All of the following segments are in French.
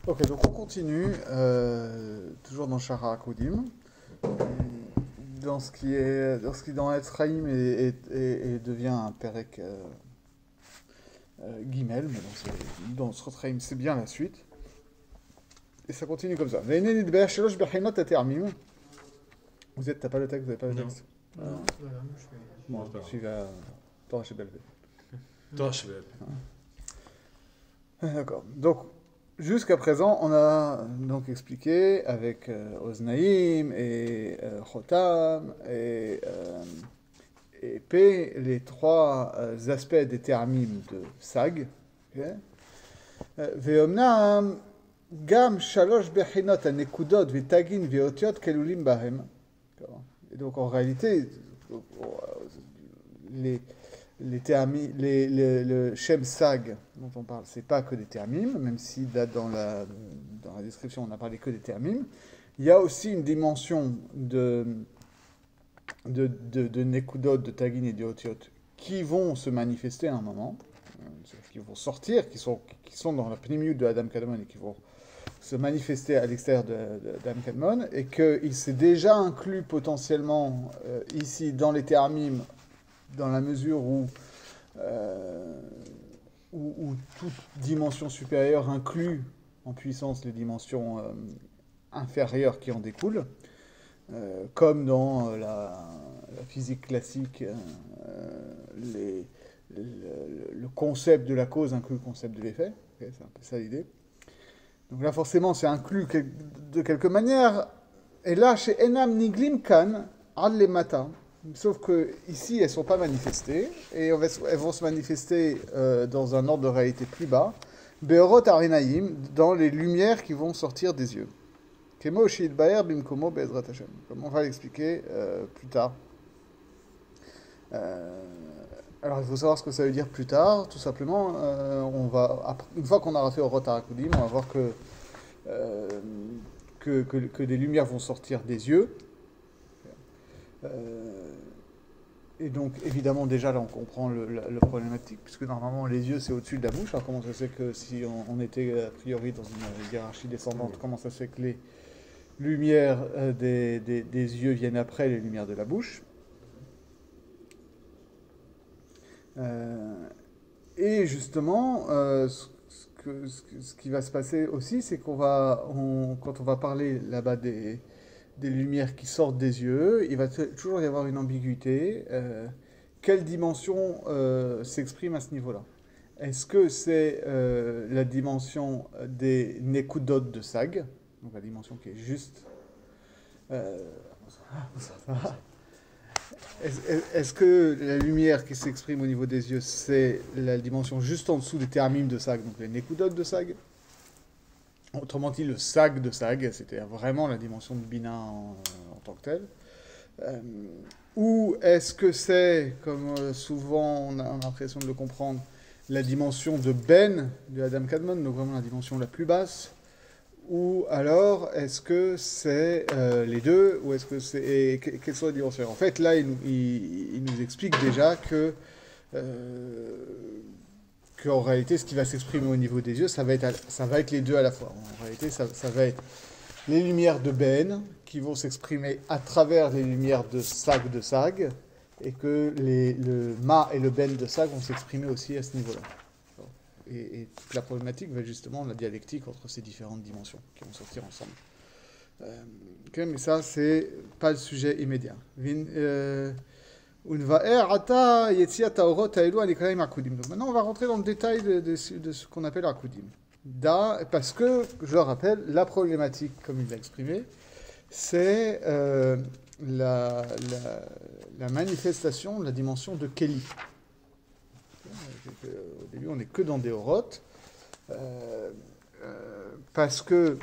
Ok, donc on continue, toujours dans Shara Akudim, dans ce qui dans Etzraïm et devient un Perek Gimel, mais dans Srotraïm c'est bien la suite, et ça continue comme ça. Vous êtes, t'as pas le texte, vous avez pas le Non. texte? Non, c'est pas grave, je fais. Bon, C'est pas grave. tu vas Torah chez Belvé. Toi, je vais. D'accord. Donc, jusqu'à présent, on a donc expliqué avec Oznaïm et Chotam et P les trois aspects des termim de Sag. Ok. Ve'omnam gam shalosh bechinot הנקודות ותגין ואותיות כלולים בהם. Et donc en réalité, les, le Shem Sag dont on parle, c'est pas que des termim, même si là dans la description on a parlé que des termim. Il y a aussi une dimension de Nekudot, de Tagin et de Otiot qui vont se manifester à un moment, qui vont sortir, qui sont dans la pnimiut de Adam Kadmon et qui vont se manifester à l'extérieur d'Adam Kadmon, et qu'il s'est déjà inclus potentiellement ici dans les termim, dans la mesure où toute dimension supérieure inclut en puissance les dimensions inférieures qui en découlent, comme dans la physique classique, le concept de la cause inclut le concept de l'effet. Okay, c'est un peu ça l'idée. Donc là, forcément, c'est inclus de quelque manière. Et là, chez Enam Niglim Kan, Al Lemata, sauf que ici, elles ne sont pas manifestées, et elles vont se manifester dans un ordre de réalité plus bas, Beorot Arinaïm, dans les lumières qui vont sortir des yeux. Kemo Shid Baer Bimkomo Bezrat Hashem. Comme on va l'expliquer plus tard. Alors il faut savoir ce que ça veut dire plus tard. Tout simplement, une fois qu'on aura fait Orot Arakudim, on va voir que des lumières vont sortir des yeux. Et donc, évidemment, déjà, là, on comprend le problématique, puisque normalement, les yeux, c'est au-dessus de la bouche. Alors, comment ça se fait que si on était, a priori, dans une hiérarchie descendante, comment ça se fait que les lumières des yeux viennent après les lumières de la bouche? Et justement, ce qui va se passer aussi, c'est quand on va parler là-bas des lumières qui sortent des yeux, il va toujours y avoir une ambiguïté. Quelle dimension s'exprime à ce niveau-là? Est-ce que c'est la dimension des Nekudot de Sag, donc la dimension qui est juste... euh, Est-ce que la lumière qui s'exprime au niveau des yeux, c'est la dimension juste en dessous des termim de Sag, donc les Nekudot de Sag? Autrement dit, le Sag de Sag, c'était vraiment la dimension de Bina en tant que telle. Ou est-ce que c'est, comme souvent on a l'impression de le comprendre, la dimension de Ben de Adam Kadmon, donc vraiment la dimension la plus basse? Ou alors, est-ce que c'est les deux? Ou est-ce que c'est... Et quelles sont les dimensions? En fait, là, il nous explique déjà qu'en réalité, ce qui va s'exprimer au niveau des yeux, ça va être les deux à la fois. En réalité, ça va être les lumières de Ben qui vont s'exprimer à travers les lumières de Sag, et que le Ma et le Ben de Sag vont s'exprimer aussi à ce niveau-là. Et toute la problématique va justement la dialectique entre ces différentes dimensions qui vont sortir ensemble. Okay, mais ça, c'est pas le sujet immédiat. Donc maintenant, on va rentrer dans le détail de ce qu'on appelle Akudim. Parce que, je le rappelle, la problématique, comme il l'a exprimé, c'est la manifestation de la dimension de Keli. Au début, on n'est que dans des orotes, parce que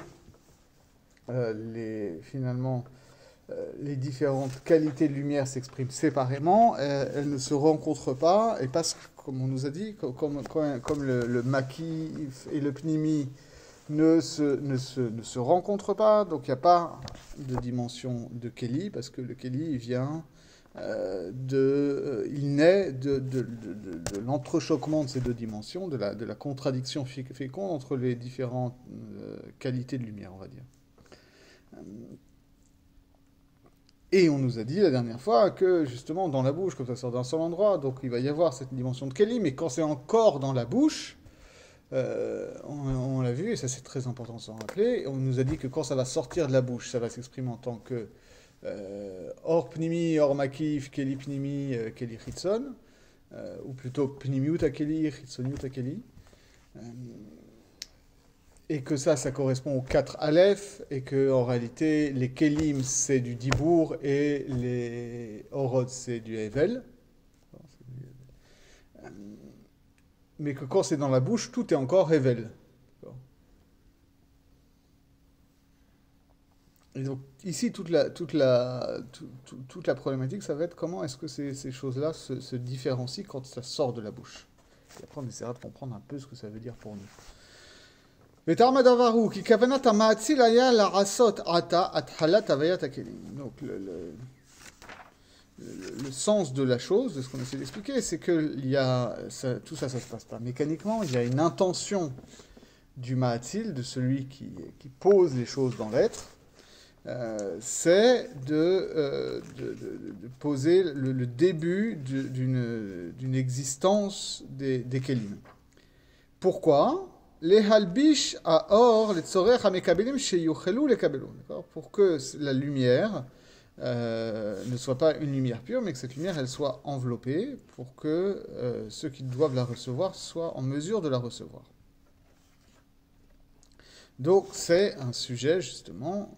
finalement, les différentes qualités de lumière s'expriment séparément, elles ne se rencontrent pas, et parce que, comme on nous a dit, comme le maquis et le pnimi ne se rencontrent pas, donc il n'y a pas de dimension de Keli, parce que le Keli vient il naît de l'entrechoquement de ces deux dimensions, de la contradiction féconde entre les différentes qualités de lumière, on va dire. Et on nous a dit la dernière fois que justement dans la bouche, comme ça sort d'un seul endroit, donc il va y avoir cette dimension de Kéli, mais quand c'est encore dans la bouche, on l'a vu, et ça c'est très important de s'en rappeler, on nous a dit que quand ça va sortir de la bouche, ça va s'exprimer en tant que Or Pnimi, Or Makif, Keli Pnimi, Keli Chitzon, ou plutôt Pnimiut Akeli, Chitzoniut Akeli. Et que ça correspond aux 4 Aleph, et que en réalité, les Kelim, c'est du Dibour, et les Orod, c'est du Hevel. Mais que quand c'est dans la bouche, tout est encore Hevel. Et donc, ici, toute la problématique, ça va être comment est-ce que ces choses-là se différencient quand ça sort de la bouche. Et après, on essaiera de comprendre un peu ce que ça veut dire pour nous. Donc, le sens de la chose, de ce qu'on essaie d'expliquer, c'est que tout ça se passe pas mécaniquement. Il y a une intention du Ma'atzil, de celui qui pose les choses dans l'être. C'est de poser le début d'une existence des Kélim. Pourquoi ? Les halbish à or, les tzorech hamekabelim sheyuchelu lekabelu. Pour que la lumière ne soit pas une lumière pure, mais que cette lumière elle soit enveloppée, pour que ceux qui doivent la recevoir soient en mesure de la recevoir. Donc c'est un sujet justement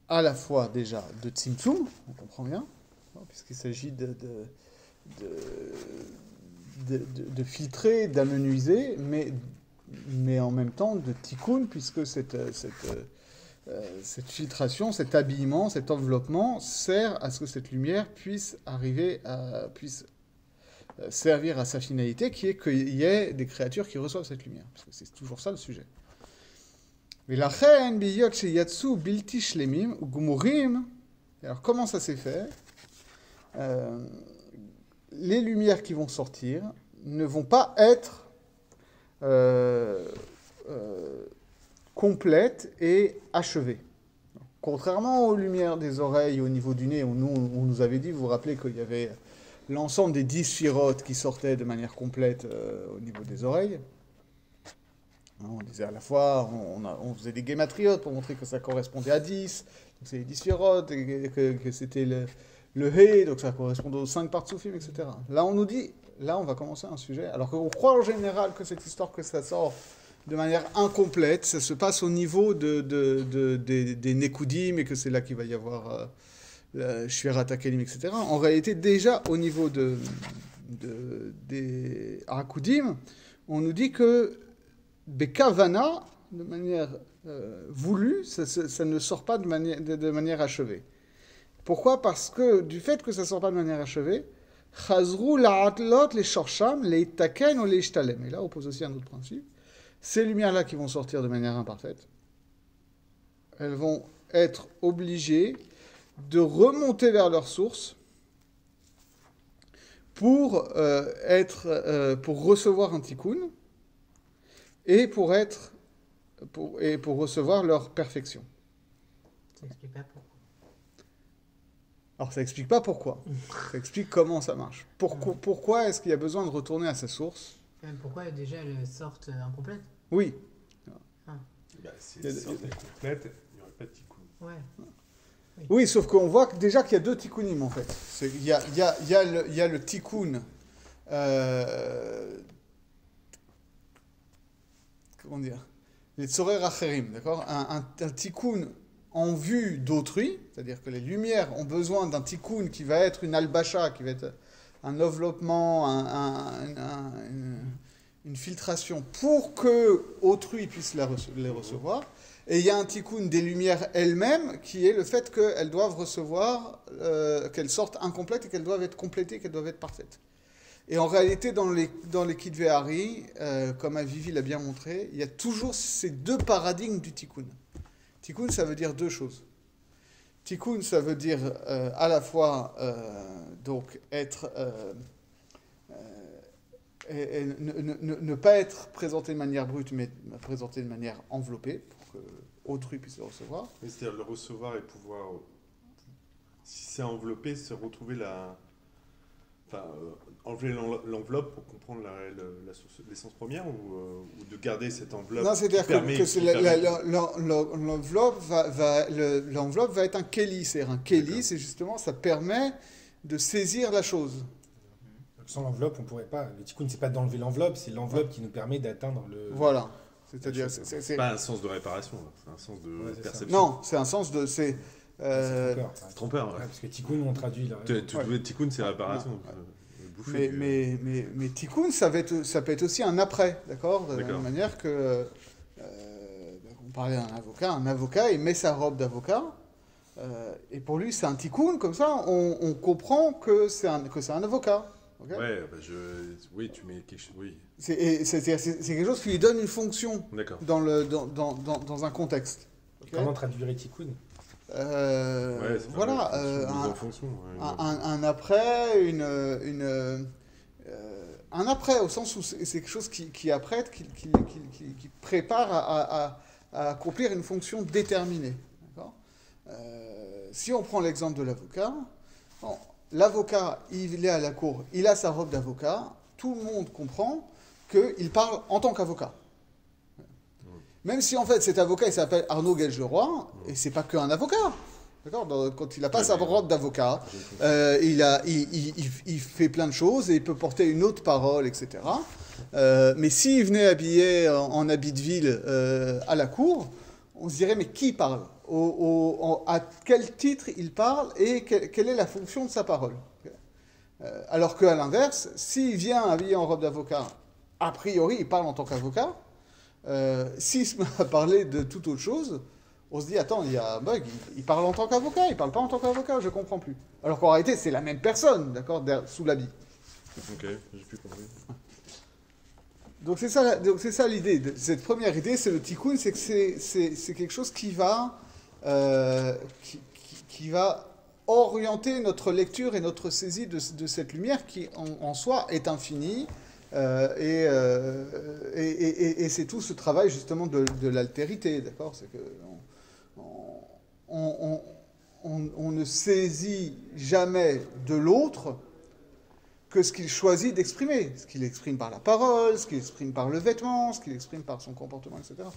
à la fois déjà de tzimtzum, on comprend bien, puisqu'il s'agit de filtrer, d'amenuiser, mais en même temps de tikkun, puisque cette filtration, cet habillement, cet enveloppement sert à ce que cette lumière puisse servir à sa finalité, qui est qu'il y ait des créatures qui reçoivent cette lumière, parce que c'est toujours ça le sujet. Alors comment ça s'est fait ? Les lumières qui vont sortir ne vont pas être complètes et achevées. Contrairement aux lumières des oreilles au niveau du nez, on nous avait dit, vous vous rappelez qu'il y avait l'ensemble des 10 sphirotes qui sortaient de manière complète au niveau des oreilles. On disait à la fois, on faisait des guématriotes pour montrer que ça correspondait à 10, donc c'est les 10 sphirotes, et que c'était le He, donc ça correspond aux 5 partsufim, etc. Là, on nous dit, on va commencer un sujet, alors qu'on croit en général que cette histoire, que ça sort de manière incomplète, ça se passe au niveau des Nekudim, et que c'est là qu'il va y avoir Shvirat HaKelim, etc. En réalité, déjà, au niveau des Akudim, on nous dit que Bekavana, de manière voulue, ça ne sort pas de manière achevée. Pourquoi ? Parce que du fait que ça ne sort pas de manière achevée, Chazrou la'atlot les shorsham, les taken ou les ishtalem. Et là, on pose aussi un autre principe. Ces lumières-là qui vont sortir de manière imparfaite, elles vont être obligées de remonter vers leur source pour recevoir un tikkun et pour recevoir leur perfection. Ça explique pas pourquoi. Alors ça explique pas pourquoi. Ça explique comment ça marche. Pourquoi est-ce qu'il y a besoin de retourner à sa source ? Pourquoi déjà elles sortent incomplètes ? Oui. Si elles sortaient complètes, il n'y aurait pas de tikkun. Ouais. Oui, sauf qu'on voit déjà qu'il y a 2 tikkunim en fait. Il y a le tikkun. Comment dire ? Les tzorer acherim, d'accord ? Un tikkun en vue d'autrui, c'est-à-dire que les lumières ont besoin d'un tikkun qui va être une albacha, qui va être un enveloppement, une filtration pour que autrui puisse les recevoir. Et il y a un tikkun des lumières elles-mêmes qui est le fait qu'elles doivent recevoir, qu'elles sortent incomplètes et qu'elles doivent être complétées, qu'elles doivent être parfaites. Et en réalité, dans les Kitve Hari, comme Avivi l'a bien montré, il y a toujours ces 2 paradigmes du tikkun. Tikkun, ça veut dire 2 choses. Tikkun, ça veut dire à la fois donc être et ne pas être présenté de manière brute, mais présenté de manière enveloppée pour que autrui puisse le recevoir. Oui, c'est-à-dire le recevoir et pouvoir, si c'est enveloppé, se retrouver enfin, enlever l'enveloppe pour comprendre l'essence première ou de garder cette enveloppe. Non, c'est-à-dire l'enveloppe va être un keli. C'est-à-dire un keli, c'est justement, ça permet de saisir la chose. Sans l'enveloppe, on pourrait pas. Le tikkun, c'est pas d'enlever l'enveloppe, c'est l'enveloppe qui nous permet d'atteindre le. Voilà. C'est-à-dire, c'est pas un sens de réparation, c'est un sens de perception. Non, c'est un sens de. C'est trompeur. Ouais, parce que tikkun, on traduit là. Tikkun, c'est réparation. Mais tikkun, ça peut être aussi un après, d'accord? De la même manière que. On parlait d'un avocat, il met sa robe d'avocat. Et pour lui, c'est un tikkun, comme ça, on comprend que c'est un avocat. Okay. Ouais, oui, tu mets quelque chose. Oui. C'est quelque chose qui lui donne une fonction dans un contexte. Okay. Comment traduire tikkun? Voilà, un après, un après, au sens où c'est quelque chose qui apprête, qui prépare à accomplir une fonction déterminée. Si on prend l'exemple de l'avocat, l'avocat, il est à la cour, il a sa robe d'avocat, tout le monde comprend qu'il parle en tant qu'avocat. Même si en fait cet avocat il s'appelle Arnaud Gelgeroy, et c'est pas qu'un avocat. D'accord ? Quand il n'a pas sa robe d'avocat, il fait plein de choses et il peut porter une autre parole, etc. Mais s'il venait habillé en habit de ville à la cour, on se dirait mais qui parle ? À quel titre il parle et quelle est la fonction de sa parole. Alors qu'à l'inverse, s'il vient habillé en robe d'avocat, a priori, il parle en tant qu'avocat. S'il se met à parler de toute autre chose, on se dit, attends, il y a un bug, il parle en tant qu'avocat, il parle pas en tant qu'avocat, je comprends plus. Alors qu'en réalité, c'est la même personne, d'accord, sous l'habit. Ok, j'ai plus compris. Donc c'est ça l'idée. Cette première idée, c'est le tikkun, c'est que c'est quelque chose qui va orienter notre lecture et notre saisie de cette lumière qui, en soi, est infinie. Et c'est tout ce travail, justement, de l'altérité, d'accord ? C'est que on ne saisit jamais de l'autre que ce qu'il choisit d'exprimer, ce qu'il exprime par la parole, ce qu'il exprime par le vêtement, ce qu'il exprime par son comportement, etc.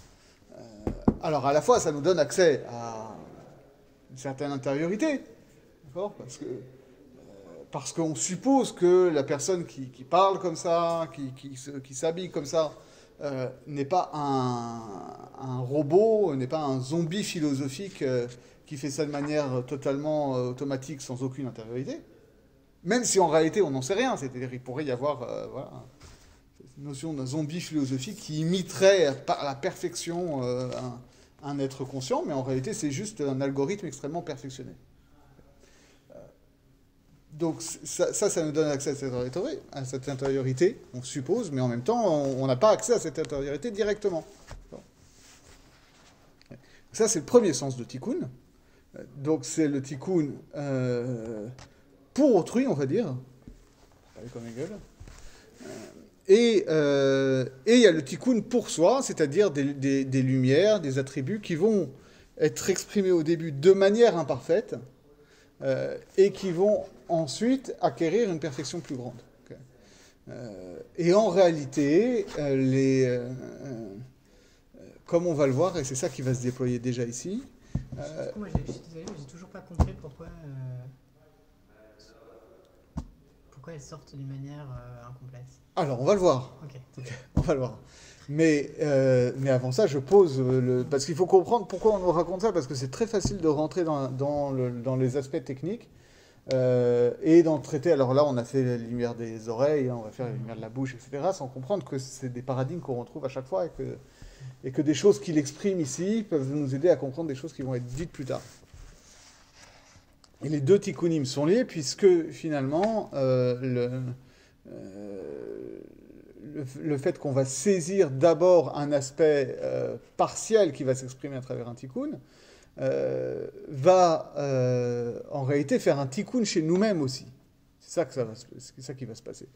Alors, à la fois, ça nous donne accès à une certaine intériorité, d'accord ? Parce qu'on suppose que la personne qui parle comme ça, qui s'habille comme ça, n'est pas un robot, n'est pas un zombie philosophique qui fait ça de manière totalement automatique, sans aucune intériorité. Même si en réalité on n'en sait rien, c'est-à-dire qu'il pourrait y avoir cette notion d'un zombie philosophique qui imiterait par la perfection un être conscient, mais en réalité c'est juste un algorithme extrêmement perfectionné. Donc ça nous donne accès à cette intériorité, on suppose, mais en même temps on n'a pas accès à cette intériorité directement. Ça c'est le premier sens de tikkun. Donc c'est le tikkun pour autrui, on va dire. Comme Hegel. Et il y a le tikkun pour soi, c'est-à-dire des lumières, des attributs qui vont être exprimés au début de manière imparfaite et qui vont ensuite acquérir une perfection plus grande. Et en réalité, comme on va le voir, et c'est ça qui va se déployer déjà ici. Moi, je suis désolé, mais j'ai toujours pas compris pourquoi elles sortent d'une manière incomplète. Alors, on va le voir. Ok. On va le voir. Mais avant ça, je pose parce qu'il faut comprendre pourquoi on nous raconte ça, parce que c'est très facile de rentrer dans les aspects techniques et d'en traiter. Alors là, on a fait la lumière des oreilles, on va faire la lumière de la bouche, etc., sans comprendre que c'est des paradigmes qu'on retrouve à chaque fois et que des choses qu'il exprime ici peuvent nous aider à comprendre des choses qui vont être dites plus tard. Et les deux tikkunim sont liés puisque finalement le fait qu'on va saisir d'abord un aspect partiel qui va s'exprimer à travers un tikkun va en réalité faire un tikkun chez nous-mêmes aussi. C'est ça qui va se passer.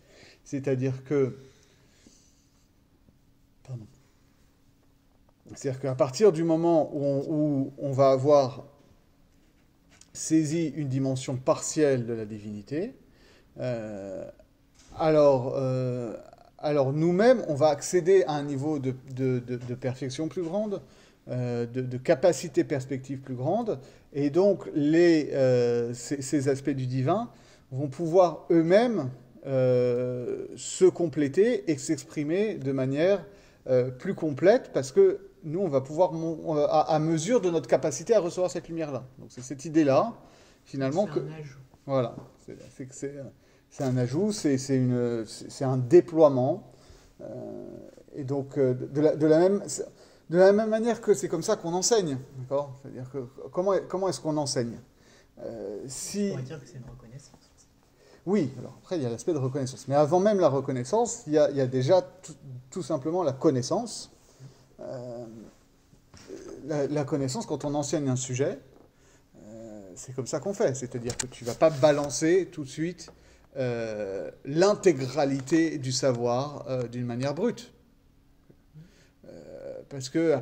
C'est-à-dire que... Pardon. C'est-à-dire qu'à partir du moment où on va avoir saisi une dimension partielle de la divinité, alors nous-mêmes, on va accéder à un niveau de perfection plus grande, de capacité perspective plus grande, et donc ces aspects du divin vont pouvoir eux-mêmes se compléter et s'exprimer de manière plus complète, parce que nous, on va pouvoir, à mesure de notre capacité à recevoir cette lumière-là. Donc c'est cette idée-là, finalement, C'est un ajout. voilà, c'est un ajout, c'est un déploiement. Et donc, de la même manière que c'est comme ça qu'on enseigne. D'accord ? C'est-à-dire que comment est-ce qu'on enseigne On pourrait dire que c'est une reconnaissance. Oui, alors après, il y a l'aspect de reconnaissance. Mais avant même la reconnaissance, il y a déjà tout simplement la connaissance. La connaissance, quand on enseigne un sujet, c'est comme ça qu'on fait. C'est-à-dire que tu ne vas pas balancer tout de suite l'intégralité du savoir d'une manière brute. Parce que,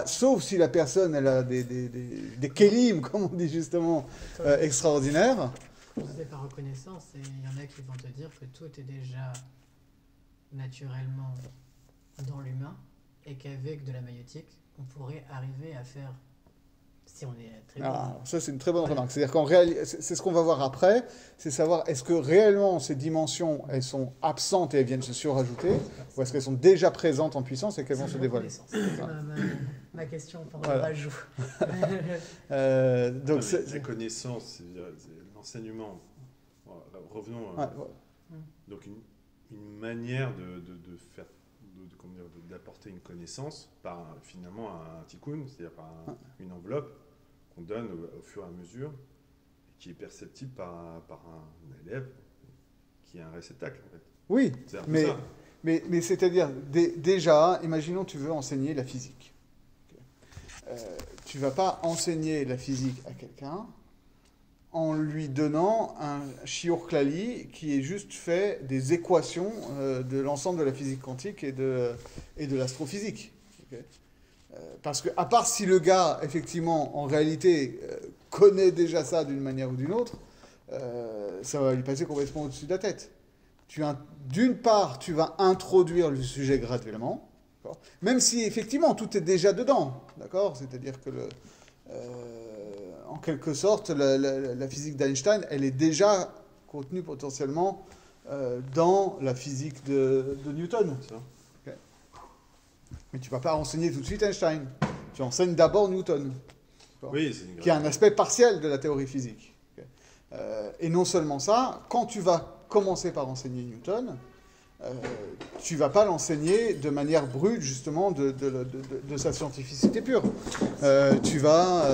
sauf si la personne elle a des kélim, comme on dit justement, extraordinaires. C'est par reconnaissance, et il y en a qui vont te dire que tout est déjà naturellement dans l'humain, et qu'avec de la maïotique, on pourrait arriver à faire, si on est très bon. Ça, c'est une très bonne remarque. C'est-à-dire qu'en réalité, c'est ce qu'on va voir après, c'est savoir est-ce que réellement ces dimensions, elles sont absentes et elles viennent se surajouter, ou est-ce qu'elles sont déjà présentes en puissance et qu'elles vont se dévoiler. C'est ma question pour le rajout. Donc la connaissance, c'est l'enseignement. Voilà, revenons. Donc une manière de faire, d'apporter une connaissance par finalement un tikkun, c'est-à-dire par une enveloppe qu'on donne au fur et à mesure, qui est perceptible par un élève qui est un réceptacle en fait. Oui, c'est mais c'est-à-dire déjà, imaginons tu veux enseigner la physique. Tu ne vas pas enseigner la physique à quelqu'un en lui donnant un shiur klali qui est juste fait des équations de l'ensemble de la physique quantique et de l'astrophysique. Okay, parce que, à part si le gars, effectivement, en réalité, connaît déjà ça d'une manière ou d'une autre, ça va lui passer complètement au-dessus de la tête. D'une part, tu vas introduire le sujet graduellement, même si, effectivement, tout est déjà dedans, d'accord ? C'est-à-dire que en quelque sorte, la physique d'Einstein, elle est déjà contenue potentiellement dans la physique de Newton. Okay. Mais tu ne vas pas enseigner tout de suite Einstein. Tu enseignes d'abord Newton, oui, qui est un aspect partiel de la théorie physique. Okay. Et non seulement ça, quand tu vas commencer par enseigner Newton, tu ne vas pas l'enseigner de manière brute, justement, de sa scientificité pure. Tu vas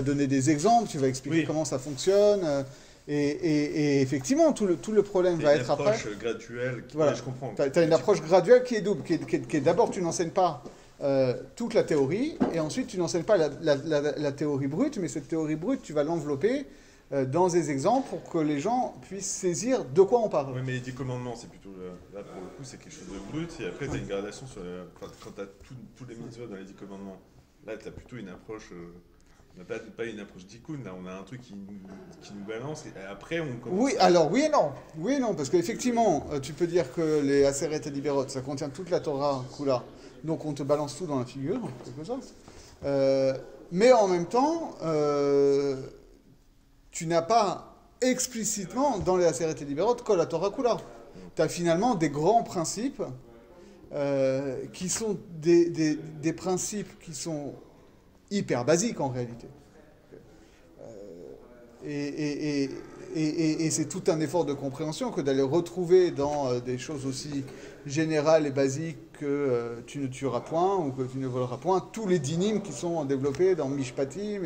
donner des exemples, tu vas expliquer comment ça fonctionne, et effectivement, tout le problème va être après... C'est une approche graduelle, voilà. Je comprends. Tu as une approche graduelle qui est double, qui est d'abord, tu n'enseignes pas toute la théorie, et ensuite, tu n'enseignes pas la théorie brute, mais cette théorie brute, tu vas l'envelopper dans des exemples pour que les gens puissent saisir de quoi on parle. Oui, mais les 10 commandements, c'est plutôt, là pour le coup, c'est quelque chose de brut, et après tu as une gradation sur quand tu as tous les mitzvot dans les 10 commandements. Là, tu as plutôt une approche, on n'a pas une approche tikkun, là on a un truc qui nous balance, et après on commence... Oui, alors oui et non. Oui et non, parce qu'effectivement, tu peux dire que les Aseret et Liberot, ça contient toute la Torah Kula, donc on te balance tout dans la figure, en quelque sorte. Mais en même temps... tu n'as pas explicitement dans les Aseret et Liberot que la Torah Kula. Tu as finalement des grands principes qui sont des principes qui sont hyper basiques en réalité. Et c'est tout un effort de compréhension que d'aller retrouver dans des choses aussi générales et basiques que tu ne tueras point ou que tu ne voleras point tous les dynim qui sont développés dans Mishpatim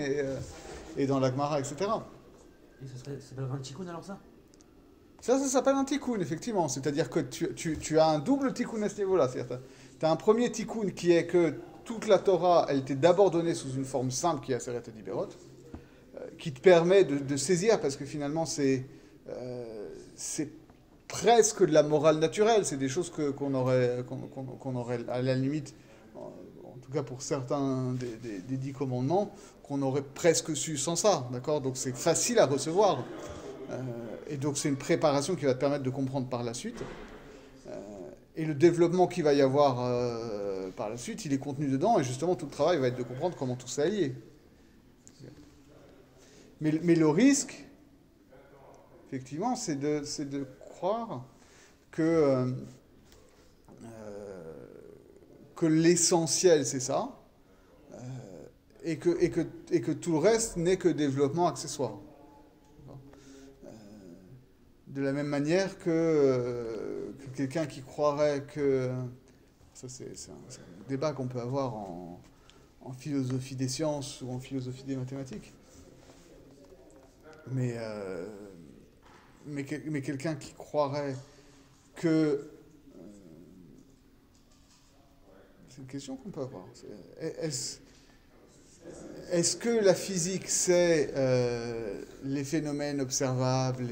et dans l'Agmara, etc. Et ça s'appelle un tikkun alors ça ? Ça s'appelle un tikkun, effectivement. C'est-à-dire que tu as un double tikkun à ce niveau-là. Tu as un premier tikkun qui est que toute la Torah, elle t'est d'abord donnée sous une forme simple qui est Aseret Diberot, qui te permet de saisir, parce que finalement, c'est presque de la morale naturelle. C'est des choses qu'on aurait, à la limite, en tout cas pour certains des 10 commandements, qu'on aurait presque su sans ça. D'accord ? Donc c'est facile à recevoir. Et donc c'est une préparation qui va te permettre de comprendre par la suite. Et le développement qu'il va y avoir par la suite, il est contenu dedans. Et justement, tout le travail va être de comprendre comment tout ça est lié. Mais le risque, effectivement, c'est de croire que l'essentiel, c'est ça, et que tout le reste n'est que développement accessoire. De la même manière que quelqu'un qui croirait que... Ça, c'est un débat qu'on peut avoir en philosophie des sciences ou en philosophie des mathématiques. Mais quelqu'un qui croirait que... C'est une question qu'on peut avoir. Est-ce que la physique, c'est les phénomènes observables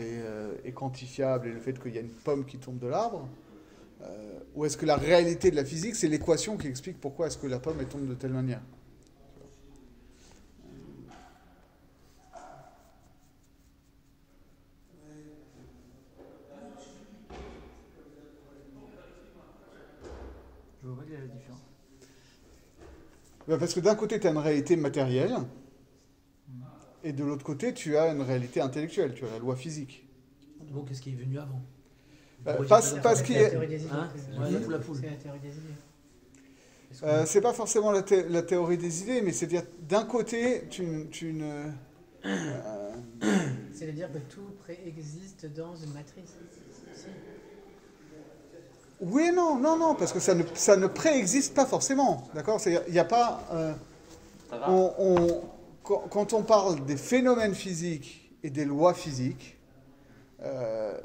et quantifiables et le fait qu'il y a une pomme qui tombe de l'arbre, ou est-ce que la réalité de la physique, c'est l'équation qui explique pourquoi est-ce que la pomme elle tombe de telle manière? Je vois pas quelle est la différence. Parce que d'un côté, tu as une réalité matérielle, et de l'autre côté, tu as une réalité intellectuelle, tu as la loi physique. Bon, qu'est-ce qui est venu avant? Parce qu'il y a... C'est la théorie des idées. Hein Ouais, la poule, la poule. C'est la théorie des idées. c'est pas forcément la théorie des idées, mais c'est-à-dire, d'un côté, C'est-à-dire que tout préexiste dans une matrice. Si. Oui et non, parce que ça ne préexiste pas forcément, d'accord? Il n'y a pas... quand on parle des phénomènes physiques et des lois physiques,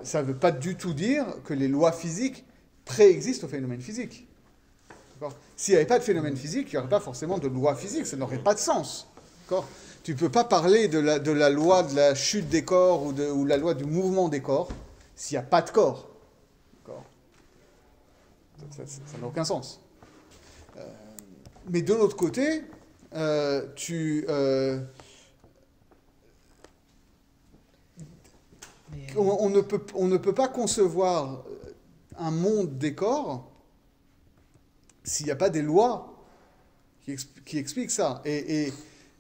ça ne veut pas du tout dire que les lois physiques préexistent aux phénomènes physiques. S'il n'y avait pas de phénomène physique, il n'y aurait pas forcément de loi physique, ça n'aurait pas de sens. Tu ne peux pas parler de la loi de la chute des corps ou la loi du mouvement des corps s'il n'y a pas de corps. Ça n'a aucun sens. Mais de l'autre côté, on ne peut pas concevoir un monde des corps s'il n'y a pas des lois qui expliquent ça. Et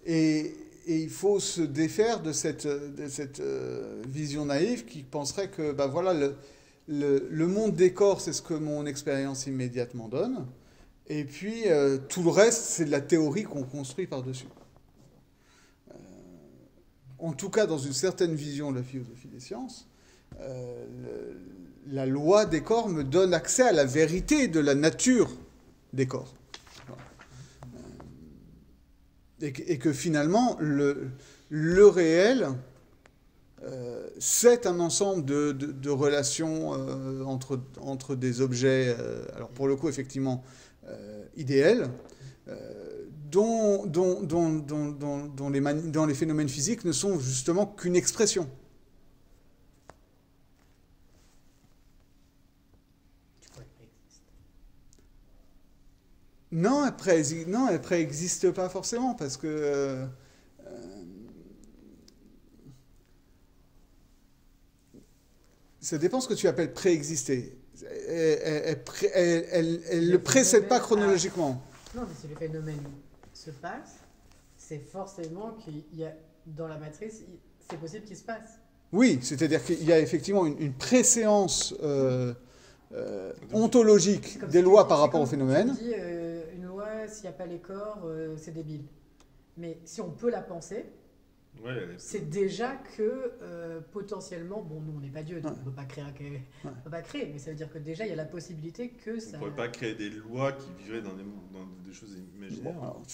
il faut se défaire de cette vision naïve qui penserait que voilà, le monde des corps, c'est ce que mon expérience immédiate m'en donne. Et puis, tout le reste, c'est de la théorie qu'on construit par-dessus. En tout cas, dans une certaine vision de la philosophie des sciences, la loi des corps me donne accès à la vérité de la nature des corps. Et que finalement, le réel, c'est un ensemble de relations entre des objets, alors pour le coup, effectivement, idéels, dont les phénomènes physiques ne sont justement qu'une expression. Non, elle préexiste pas forcément, parce que ça dépend ce que tu appelles préexister. Elle ne le précède pas chronologiquement. Non, mais si le phénomène se passe, c'est forcément qu'il y a, dans la matrice, c'est possible qu'il se passe. Oui, c'est-à-dire qu'il y a effectivement une préséance ontologique des lois par rapport au phénomène. Tu dis, une loi, s'il n'y a pas les corps, c'est débile. Mais si on peut la penser, c'est déjà que potentiellement, bon, nous on n'est pas Dieu, donc on ne peut pas créer, mais ça veut dire que déjà il y a la possibilité que ça. On ne pourrait pas créer des lois qui vivraient dans des choses imaginaires. Bon, alors, qui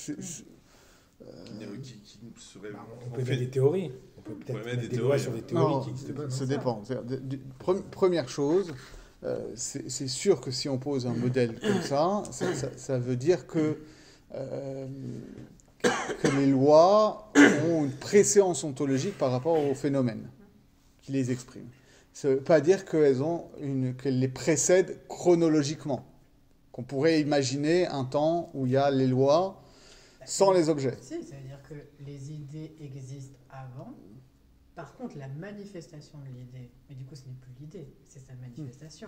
seraient. On peut mettre des théories. On peut peut-être mettre des lois sur des théories qui n'existent pas. Ça dépend. Première chose, c'est sûr que si on pose un modèle comme ça veut dire que que les lois ont une préséance ontologique par rapport aux phénomènes qui les expriment. Ça ne veut pas dire qu'elles les précèdent chronologiquement. Qu'on pourrait imaginer un temps où il y a les lois sans les objets. Si, ça veut dire que les idées existent avant. Par contre, la manifestation de l'idée, mais du coup, ce n'est plus l'idée, c'est sa manifestation.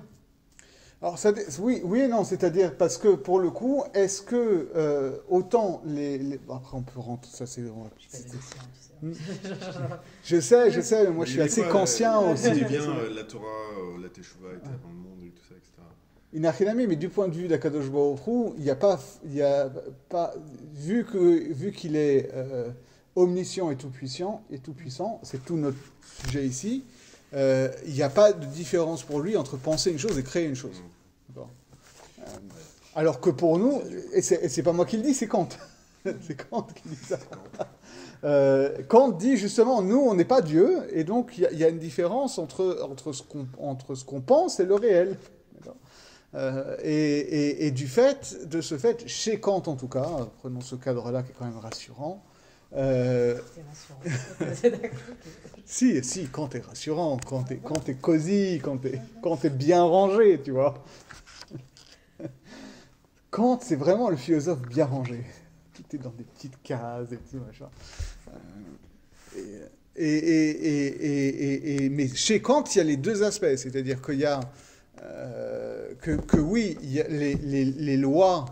Alors, oui et non, c'est-à-dire, parce que pour le coup, est-ce que autant bon, après, on peut rentrer, ça c'est... Je suis pas magicien, tu sais. Je sais, mais moi je suis assez conscient aussi. C'est bien la Torah, la Teshuvah était avant le monde et tout ça, etc. Inachinami, mais du point de vue d'Akadosh Baruch Hu, il n'y a pas, vu qu'il est omniscient et tout-puissant, c'est tout notre sujet ici, il n'y a pas de différence pour lui entre penser une chose et créer une chose. D'accord. Alors que pour nous, et c'est pas moi qui le dis, c'est Kant. C'est Kant qui dit ça. Kant dit justement, nous, on n'est pas Dieu, et donc il y a une différence entre ce qu'on pense et le réel. Et de ce fait, chez Kant en tout cas, prenons ce cadre-là qui est quand même rassurant. C'est rassurant. C'est d'accord. Si, Kant est rassurant, Kant est cosy, Kant est bien rangé, tu vois. Kant, c'est vraiment le philosophe bien rangé. Tout est dans des petites cases et tout, machin. Mais chez Kant, il y a les deux aspects, c'est-à-dire qu'il y a oui, il y a les lois,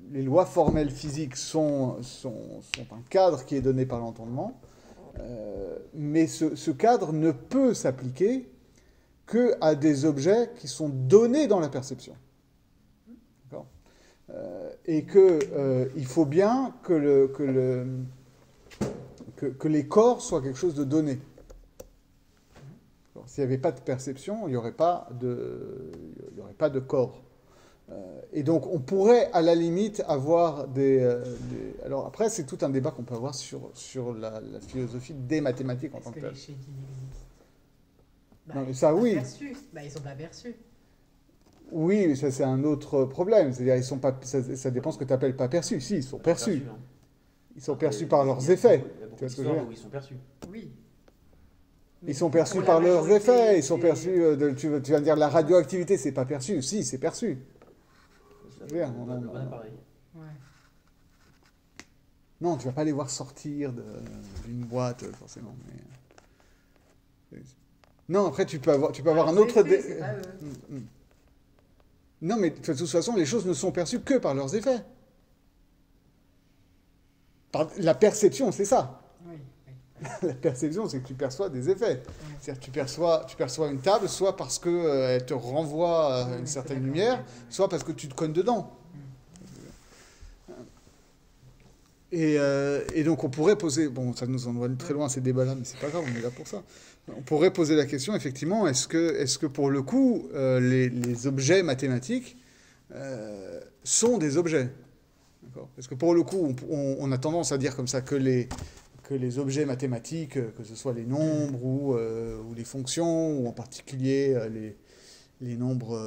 les lois formelles physiques sont un cadre qui est donné par l'entendement, mais ce cadre ne peut s'appliquer qu'à des objets qui sont donnés dans la perception. D'accord ? Et il faut bien que les corps soient quelque chose de donné. S'il n'y avait pas de perception, il n'y aurait pas de corps. Et donc, on pourrait, à la limite, avoir alors après, c'est tout un débat qu'on peut avoir sur la philosophie des mathématiques en tant que telle. Est-ce que les shading existent? Non, mais ça, oui. Ils ne sont pas perçus. Oui, mais ça, c'est un autre problème. C'est-à-dire, ils sont pas, ça dépend ce que tu appelles pas perçus. Si, ils sont perçus. Ils sont perçus par leurs effets. Tu vois ce que je veux dire ? Ils sont perçus. Oui. Ils sont perçus par leurs effets. Ils sont perçus. Tu vas me dire, la radioactivité, c'est pas perçu. Si, c'est perçu. Pareil. Ouais. Non, tu vas pas les voir sortir d'une boîte, forcément. Mais... Non, après, tu peux avoir un autre... C'est pas eux. Non, mais de toute façon, les choses ne sont perçues que par leurs effets. La perception, c'est ça. Oui. La perception, c'est que tu perçois des effets. C'est-à-dire que tu perçois une table, soit parce qu'elle te renvoie à une certaine lumière, soit parce que tu te cognes dedans. Et donc on pourrait poser, bon, ça nous envoie très loin ces débats-là, mais c'est pas grave, on est là pour ça. On pourrait poser la question, effectivement, est-ce que pour le coup, les objets mathématiques sont des objets ? D'accord ? Parce que pour le coup, on a tendance à dire comme ça que les objets mathématiques, que ce soit les nombres ou les fonctions, ou en particulier les nombres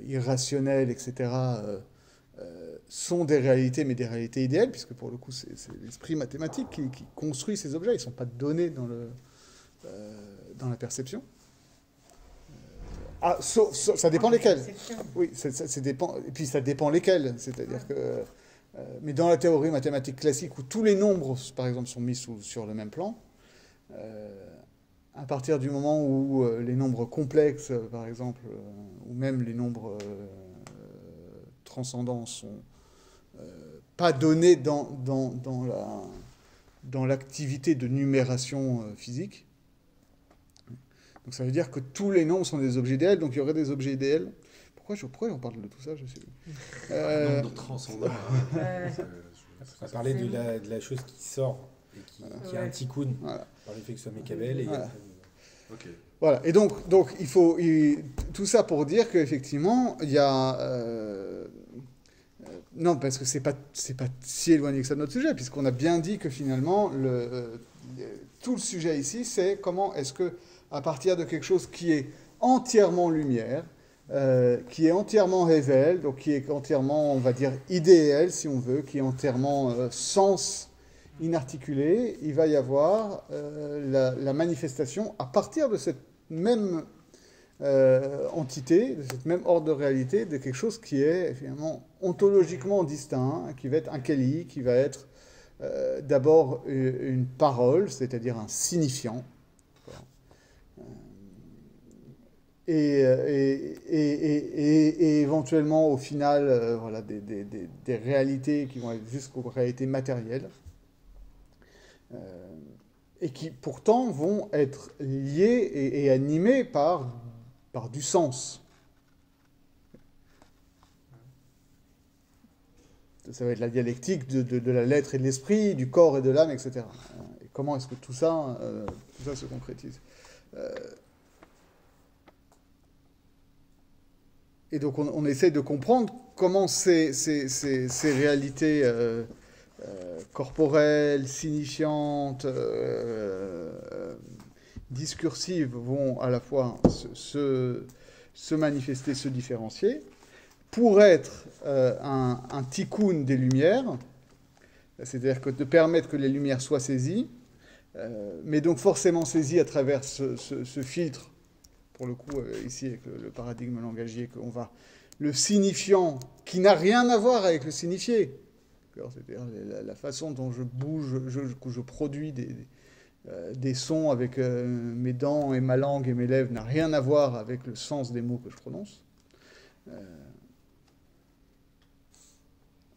irrationnels, etc., sont des réalités, mais des réalités idéales, puisque pour le coup, c'est l'esprit mathématique qui construit ces objets. Ils ne sont pas donnés dans la perception. Ça dépend lesquels. Oui, ça dépend. Et puis ça dépend lesquels. C'est-à-dire que... mais dans la théorie mathématique classique, où tous les nombres, par exemple, sont mis sur le même plan, à partir du moment où les nombres complexes, par exemple, ou même les nombres transcendants sont pas donnés dans l'activité de numération physique. Donc ça veut dire que tous les nombres sont des objets idéaux, donc il y aurait des objets idéaux. Pourquoi on parle de tout ça, je sais plus. Nombre transcendant. On parlait de la chose qui sort et qui a un tikkun Voilà. par l'effet que ce soit Mécabel. Et Voilà. Ok. Voilà, et donc tout ça pour dire qu'effectivement, il y a... non, parce que c'est pas si éloigné que ça de notre sujet, puisqu'on a bien dit que finalement, tout le sujet ici, c'est comment est-ce que, à partir de quelque chose qui est entièrement lumière, qui est entièrement révèle, donc qui est entièrement, on va dire, idéal, si on veut, qui est entièrement sens inarticulé, il va y avoir la manifestation à partir de cette même entité, de cette même ordre de réalité, de quelque chose qui est finalement ontologiquement distinct, qui va être un keli, qui va être d'abord une parole, c'est-à-dire un signifiant, et éventuellement au final voilà, des réalités qui vont être jusqu'aux réalités matérielles, et qui pourtant vont être liées et animées par du sens. Ça va être la dialectique de la lettre et de l'esprit, du corps et de l'âme, etc. Et comment est-ce que tout ça se concrétise? Et donc on essaie de comprendre comment ces réalités corporelles, signifiantes, discursives vont à la fois se manifester, se différencier, pour être un tikkun des lumières, c'est-à-dire que de permettre que les lumières soient saisies, mais donc forcément saisies à travers ce filtre, pour le coup, ici, avec le paradigme langagier, qu'on va... Le signifiant, qui n'a rien à voir avec le signifié, c'est-à-dire la façon dont je bouge, que je produis des sons avec mes dents et ma langue et mes lèvres, n'a rien à voir avec le sens des mots que je prononce.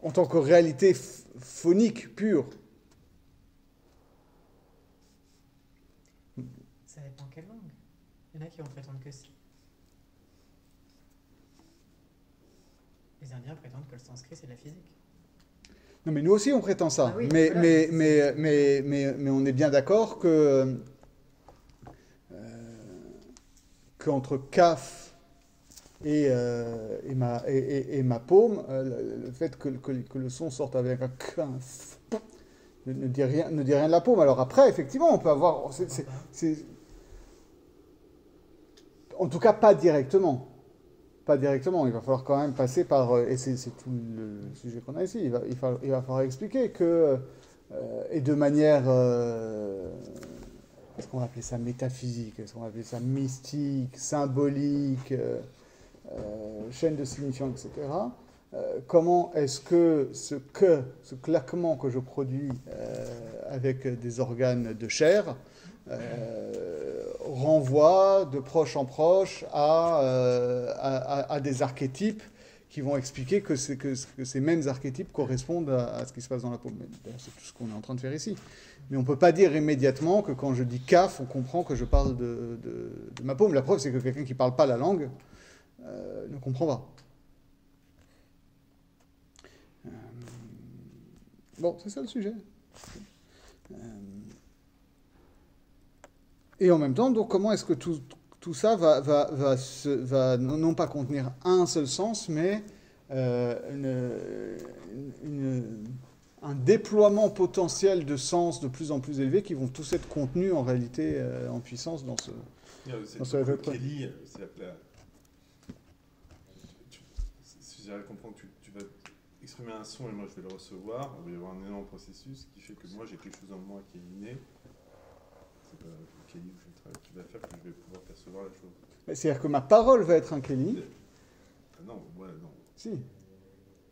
En tant que réalité phonique pure. Ça dépend quelle langue. Il y en a qui vont prétendre que si. Les Indiens prétendent que le sanskrit, c'est de la physique. Non, mais nous aussi, on prétend ça. Ah oui, mais, voilà. mais on est bien d'accord qu'entre Kaf et ma paume, le fait que le son sorte avec un K ne dit rien de la paume. Alors après, effectivement, on peut avoir... En tout cas, pas directement. Pas directement. Il va falloir quand même passer par... Et c'est tout le sujet qu'on a ici. Il va falloir expliquer que... et de manière... est-ce qu'on va appeler ça métaphysique? Est-ce qu'on va appeler ça mystique, symbolique, chaîne de signifiants, etc. Comment est-ce que ce claquement que je produis avec des organes de chair renvoie de proche en proche à des archétypes qui vont expliquer que ces mêmes archétypes correspondent à ce qui se passe dans la paume. C'est tout ce qu'on est en train de faire ici. Mais on ne peut pas dire immédiatement que quand je dis kaf, on comprend que je parle de ma paume. La preuve, c'est que quelqu'un qui ne parle pas la langue ne comprend pas. Bon, c'est ça le sujet. Et en même temps, donc, comment est-ce que tout ça va non pas contenir un seul sens, mais un déploiement potentiel de sens de plus en plus élevé qui vont tous être contenus en réalité en puissance dans ce... Kelly, si j'arrive à comprendre, tu vas exprimer un son et moi je vais le recevoir, il va y avoir un énorme processus qui fait que moi j'ai quelque chose en moi qui est inné. C'est pas le Kelly où je travaille qui va faire que je vais pouvoir percevoir la chose. C'est-à-dire que ma parole va être un Kelly. Ah non, ouais, non. Si.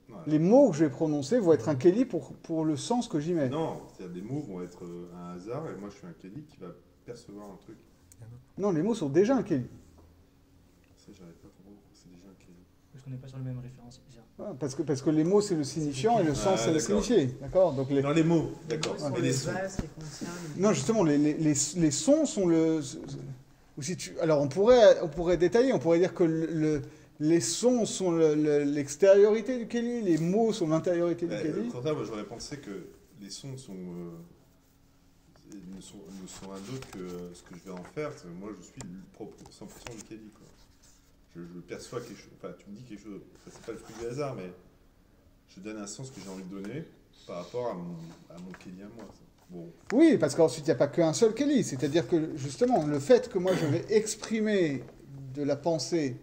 Non, les mots que je vais prononcer vont être un Kelly pour le sens que j'y mets. Non, c'est-à-dire des mots vont être un hasard et moi je suis un Kelly qui va percevoir un truc. Non, les mots sont déjà un Kelly. Ça, j'arrive pas à comprendre. C'est déjà un Kelly. Parce qu'on n'est pas sur le même référence. Ouais, parce que les mots, c'est le signifiant et le sens, c'est le signifié. D'accord. Donc Dans les mots, d'accord. Les mots sont Et les les sons. bases qui contiennent... Non, justement, les sons sont le... Ou si alors, on pourrait détailler, on pourrait dire que les sons sont l'extériorité du Kelly, les mots sont l'intériorité du Kelly. Au contraire, moi, j'aurais pensé que les sons ne sont rien d'autre que ce que je vais en faire. Moi, je suis le propre 100% du Kelly, quoi. Je perçois quelque chose, enfin tu me dis quelque chose, enfin, c'est pas le fruit du hasard, mais je donne un sens que j'ai envie de donner par rapport à mon Kelly à moi. Ça. Bon. Oui, parce qu'ensuite il n'y a pas qu'un seul Kelly, c'est-à-dire que justement le fait que moi je vais exprimer de la pensée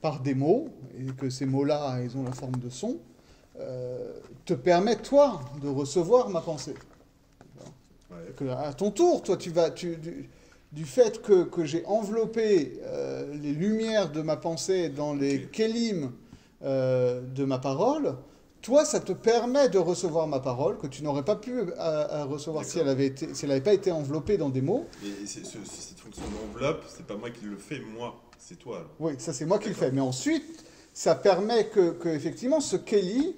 par des mots, et que ces mots-là, ils ont la forme de son, te permettent, toi, de recevoir ma pensée. Ouais. Que, à ton tour, toi, du fait que j'ai enveloppé les lumières de ma pensée dans les Ok. kélim de ma parole, toi, ça te permet de recevoir ma parole que tu n'aurais pas pu à recevoir si D'accord. si elle n'avait pas été enveloppée dans des mots. Et cette fonction d'enveloppe, c'est pas moi qui le fais, moi, c'est toi. Alors. Oui, ça c'est moi qui le D'accord. fais. Mais ensuite, ça permet que effectivement, ce Kelly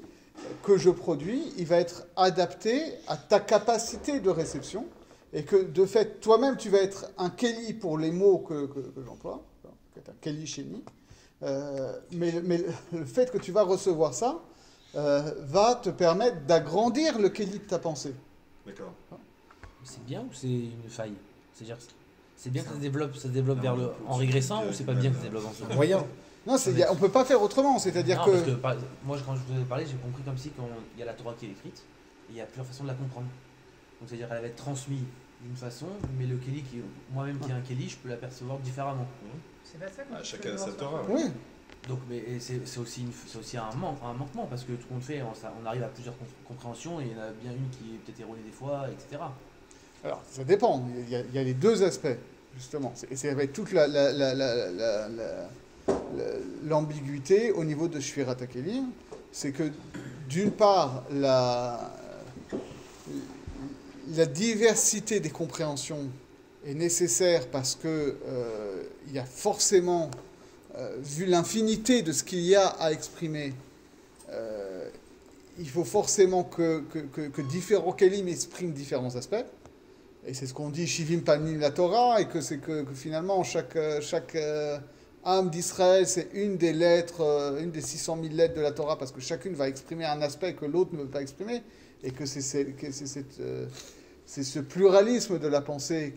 que je produis, il va être adapté à ta capacité de réception. Et que de fait, toi-même, tu vas être un Kelly pour les mots que j'emploie. Tu es un Kelly Chéni. Mais le fait que tu vas recevoir ça va te permettre d'agrandir le Kelly de ta pensée. D'accord. C'est bien ou c'est une faille? C'est-à-dire, c'est bien que ça se développe Non, vers on le, peut en se régressant dire ou c'est que pas même, bien que ça se développe en second? Moyen. Non, on ne peut pas faire autrement. C'est-à-dire Non, que... parce que moi, quand je vous ai parlé, j'ai compris comme si il y a la Torah qui est écrite, et il y a plusieurs façons de la comprendre. Donc c'est-à-dire qu'elle va être transmise d'une façon, mais le Kéli, moi-même qui est un Kéli, je peux l'apercevoir différemment. C'est pas ça qu'on Ah, fait chacun a souvent sa sur Torah. Torah. Oui, Donc, mais c'est aussi un manquement, parce que tout ce qu'on fait, on arrive à plusieurs compréhensions, et il y en a bien une qui est peut-être erronée des fois, etc. alors ça dépend. Il y a les deux aspects, justement. Et c'est avec toute l'ambiguïté au niveau de Shvirat HaKelim. C'est que, d'une part, la diversité des compréhensions est nécessaire parce que il y a forcément, vu l'infinité de ce qu'il y a à exprimer, il faut forcément que différents kelim expriment différents aspects. Et c'est ce qu'on dit Shivim Panim la Torah, et que c'est que finalement chaque âme d'Israël, c'est une des lettres, une des 600 000 lettres de la Torah, parce que chacune va exprimer un aspect que l'autre ne veut pas exprimer, et que c'est ce pluralisme de la pensée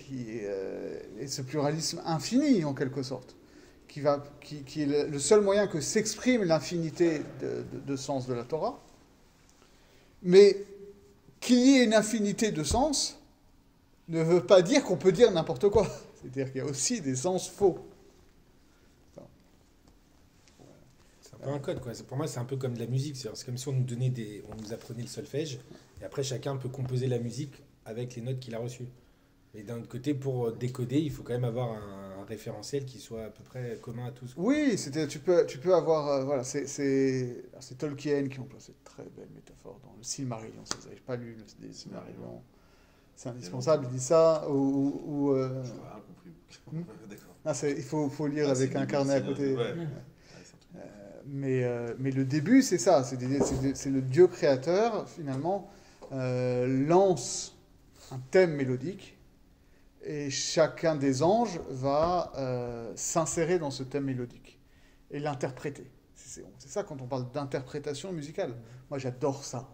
et ce pluralisme infini en quelque sorte, qui est le seul moyen que s'exprime l'infinité de sens de la Torah. Mais qu'il y ait une infinité de sens ne veut pas dire qu'on peut dire n'importe quoi. C'est-à-dire qu'il y a aussi des sens faux. C'est un peu un code, quoi. Pour moi, c'est un peu comme de la musique. C'est comme si on nous apprenait le solfège, et après, chacun peut composer la musique avec les notes qu'il a reçues. Mais d'un autre côté, pour décoder, il faut quand même avoir un référentiel qui soit à peu près commun à tous, quoi. Oui, c'est-à-dire tu peux avoir... voilà, c'est Tolkien qui emploie cette très belle métaphore dans le Silmarillion. Si vous n'avez pas lu le Silmarillion, c'est indispensable, il dit ça. Je n'ai rien compris. D'accord. Il faut lire Ah, avec c'est un du carnet à Bibli, côté. ouais. C'est un truc. Mais le début, c'est ça. C'est le Dieu créateur, finalement, lance un thème mélodique, et chacun des anges va s'insérer dans ce thème mélodique et l'interpréter. C'est ça quand on parle d'interprétation musicale. Moi, j'adore ça.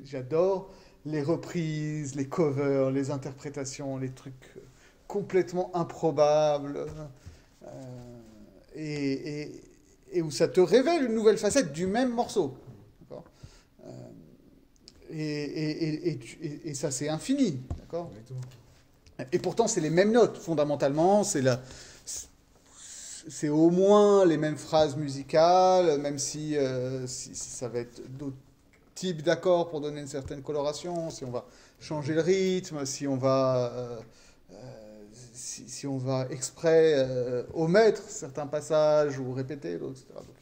J'adore les reprises, les covers, les interprétations, les trucs complètement improbables. Et où ça te révèle une nouvelle facette du même morceau. D'accord. Et ça, c'est infini. D'accord. Exactement. Et pourtant, c'est les mêmes notes, fondamentalement. C'est au moins les mêmes phrases musicales, même si ça va être d'autres types d'accords pour donner une certaine coloration, si on va changer le rythme, si on va... si on va exprès omettre certains passages ou répéter d'autres, etc. Donc,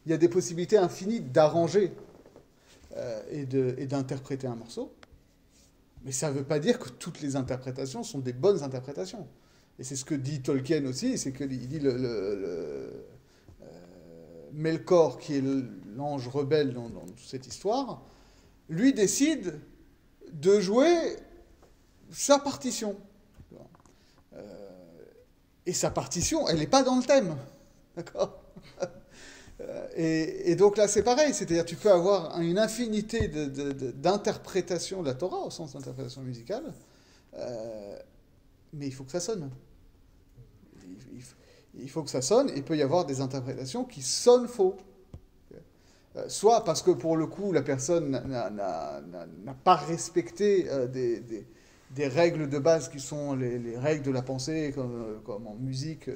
il y a des possibilités infinies d'arranger et d'interpréter un morceau. Mais ça ne veut pas dire que toutes les interprétations sont des bonnes interprétations. Et c'est ce que dit Tolkien aussi, c'est qu'il dit Melkor, qui est l'ange rebelle dans toute cette histoire, lui décide de jouer sa partition. Et sa partition, elle n'est pas dans le thème. D'accord. Et donc là, c'est pareil. C'est-à-dire tu peux avoir une infinité d'interprétations de la Torah, au sens d'interprétation musicale, mais il faut que ça sonne. Il faut que ça sonne, et il peut y avoir des interprétations qui sonnent faux. Soit parce que, pour le coup, la personne n'a pas respecté des règles de base qui sont les règles de la pensée, comme en musique,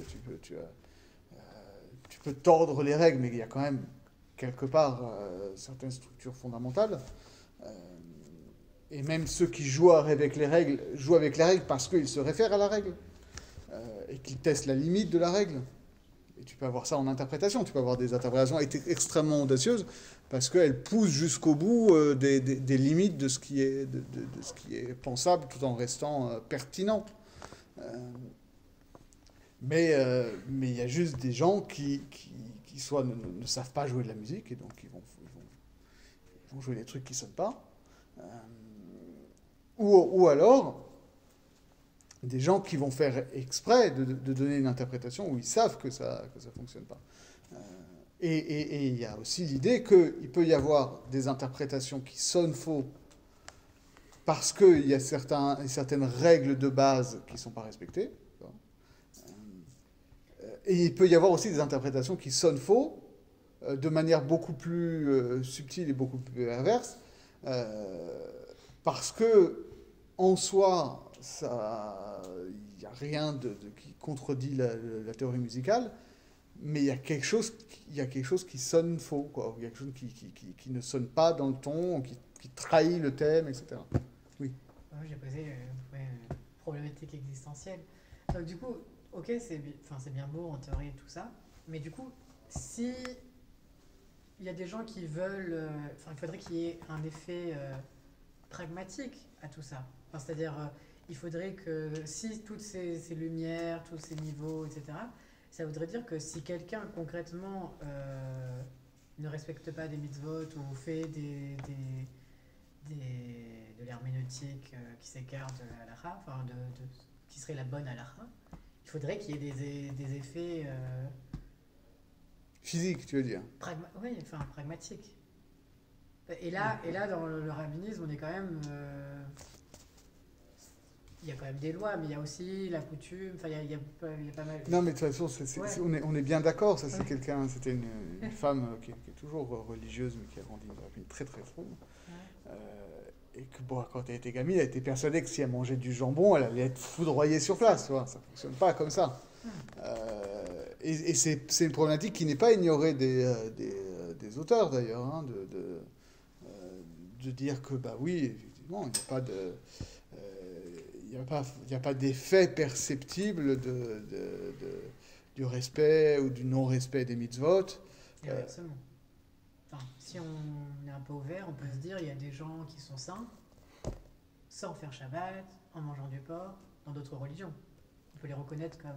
tu peut tordre les règles, mais il y a quand même quelque part certaines structures fondamentales. Et même ceux qui jouent avec les règles parce qu'ils se réfèrent à la règle et qu'ils testent la limite de la règle. Et tu peux avoir ça en interprétation. Tu peux avoir des interprétations extrêmement audacieuses parce qu'elles poussent jusqu'au bout des limites de ce qui est, de ce qui est pensable tout en restant pertinent. Mais il y a juste des gens qui soit ne savent pas jouer de la musique et donc ils vont jouer des trucs qui ne sonnent pas. Ou alors des gens qui vont faire exprès de donner une interprétation où ils savent que ça fonctionne pas. Et il y a aussi l'idée qu'il peut y avoir des interprétations qui sonnent faux parce qu'il y a certaines règles de base qui ne sont pas respectées. Et il peut y avoir aussi des interprétations qui sonnent faux de manière beaucoup plus subtile et beaucoup plus inverse, parce que en soi, il n'y a rien qui contredit la théorie musicale, mais il y a quelque chose qui sonne faux, quoi. Il y a quelque chose qui ne sonne pas dans le ton, qui trahit le thème, etc. Oui. Moi, j'ai posé une problématique existentielle. Donc du coup, ok, c'est bien beau en théorie et tout ça, mais du coup, si il y a des gens qui veulent, il faudrait qu'il y ait un effet pragmatique à tout ça. C'est-à-dire, il faudrait que si toutes ces lumières, tous ces niveaux, etc., ça voudrait dire que si quelqu'un concrètement ne respecte pas des mitzvot ou fait de l'herméneutique qui s'écarte de la halakha, qui serait la bonne halakha, il faudrait qu'il y ait des effets physiques, tu veux dire? Pragmatiques. Et là, dans le rabbinisme, on est quand même... il y a quand même des lois, mais il y a aussi la coutume, il y a pas mal... Non, mais de toute façon, on est bien d'accord, ça c'est Ouais. quelqu'un, c'était une femme qui est toujours religieuse, mais qui a grandi dans une famille très très froide. Et que quand elle était gamine, elle était persuadée que si elle mangeait du jambon, elle allait être foudroyée sur place, tu vois. Ça ne fonctionne pas comme ça. Et c'est une problématique qui n'est pas ignorée des auteurs d'ailleurs, hein, de dire que, bah oui, effectivement, il n'y a pas de... il n'y a pas d'effet perceptible du respect ou du non-respect des mitzvot. Et inversement. Si on est un peu ouvert, on peut se dire il y a des gens qui sont saints, sans faire Shabbat, en mangeant du porc, dans d'autres religions. On peut les reconnaître comme...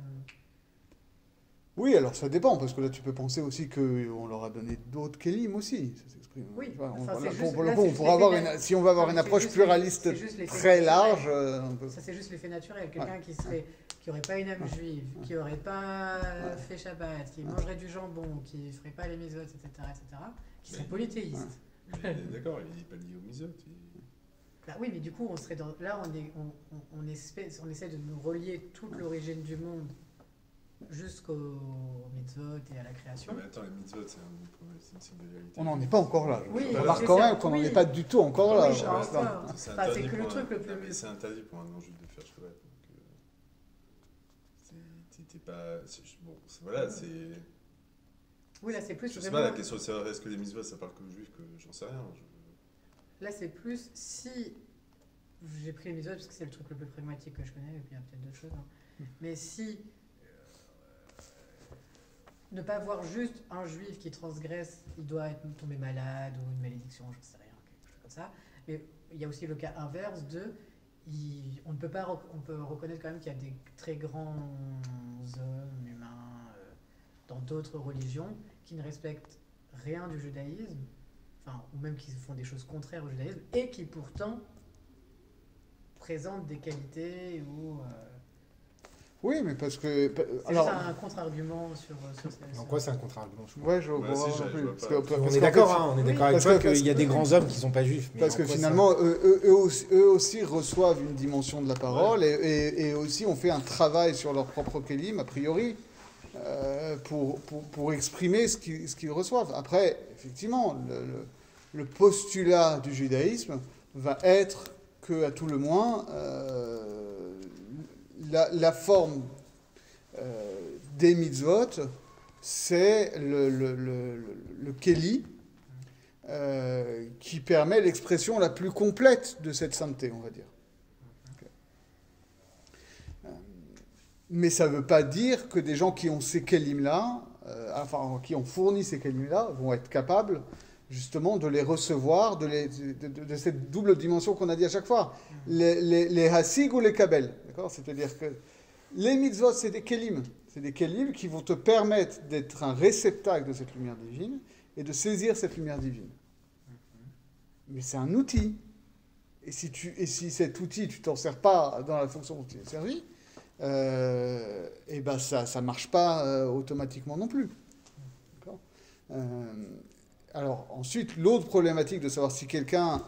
Oui, alors ça dépend, parce que là tu peux penser aussi qu'on leur a donné d'autres kélim aussi. Ça s'exprime. Oui, Si on veut avoir une approche pluraliste très large... Ça c'est juste l'effet naturel. Quelqu'un qui n'aurait pas une âme juive, qui n'aurait pas fait Shabbat, qui mangerait du jambon, qui ne ferait pas les mitzvot, etc., qui serait polythéiste. D'accord, il n'est pas lié aux mitzvot. Bah oui, mais du coup, on essaie de nous relier toute l'origine du monde jusqu'au mitzvot et à la création. Mais attends, les mitzvot, c'est une signe de vérité. On n'en est pas encore là. Oui, on remarque quand même qu'on n'en est pas du tout encore là. Oui, C'est que le truc le plus... Mais c'est interdit pour un non-juif de faire Shabbat. T'es pas... Bon, voilà, c'est... Oui, là c'est plus... Je sais pas, la question c'est est-ce que les mitzvot ça parle que aux juifs, que j'en sais rien. Là c'est plus si... J'ai pris les mitzvot parce que c'est le truc le plus pragmatique que je connais, et puis il y a peut-être d'autres choses. Hein. Mais si... ne pas voir juste un juif qui transgresse, il doit tomber malade ou une malédiction, je ne sais rien, quelque chose comme ça. Mais il y a aussi le cas inverse on peut reconnaître quand même qu'il y a des très grands hommes humains dans d'autres religions qui ne respectent rien du judaïsme, ou même qui font des choses contraires au judaïsme, et qui pourtant présentent des qualités ou... Oui, mais parce que... C'est juste un contre-argument sur En quoi c'est un contre-argument? Ouais, je vois On est d'accord, on est d'accord avec toi qu'il y a des grands hommes qui ne sont pas juifs. Parce que finalement, eux aussi reçoivent une dimension de la parole et aussi ont fait un travail sur leur propre kélim, a priori, pour exprimer ce qu'ils reçoivent. Après, effectivement, le postulat du judaïsme va être que, à tout le moins... la forme des mitzvot c'est le Keli qui permet l'expression la plus complète de cette sainteté, on va dire. Mais ça ne veut pas dire que des gens qui ont ces kelim-là, qui ont fourni ces kelim-là, vont être capables justement de les recevoir, de cette double dimension qu'on a dit à chaque fois. Les hasig ou les kabel. D'accord ? C'est-à-dire que les mitzvot, c'est des kelim. C'est des kelim qui vont te permettre d'être un réceptacle de cette lumière divine et de saisir cette lumière divine. Mais c'est un outil. Et si cet outil, tu t'en sers pas dans la fonction dont il est servi, et ben ça marche pas automatiquement non plus. D'accord ? Alors ensuite, l'autre problématique de savoir si quelqu'un,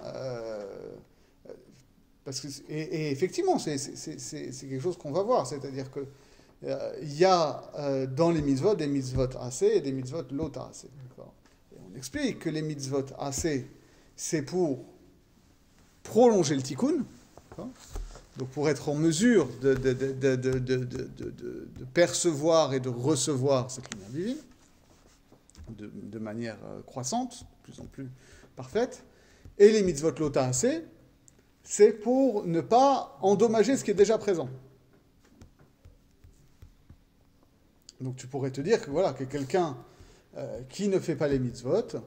parce que et effectivement c'est quelque chose qu'on va voir, c'est-à-dire que il y a dans les mitzvot des mitzvot assez et des mitzvot lot assez. Et on explique que les mitzvot assez, c'est pour prolonger le tikkun. Donc pour être en mesure de percevoir et de recevoir cette lumière divine de manière croissante, de plus en plus parfaite. Et les mitzvot lota assez, c'est pour ne pas endommager ce qui est déjà présent. Donc tu pourrais te dire que voilà, que quelqu'un qui ne fait pas les mitzvot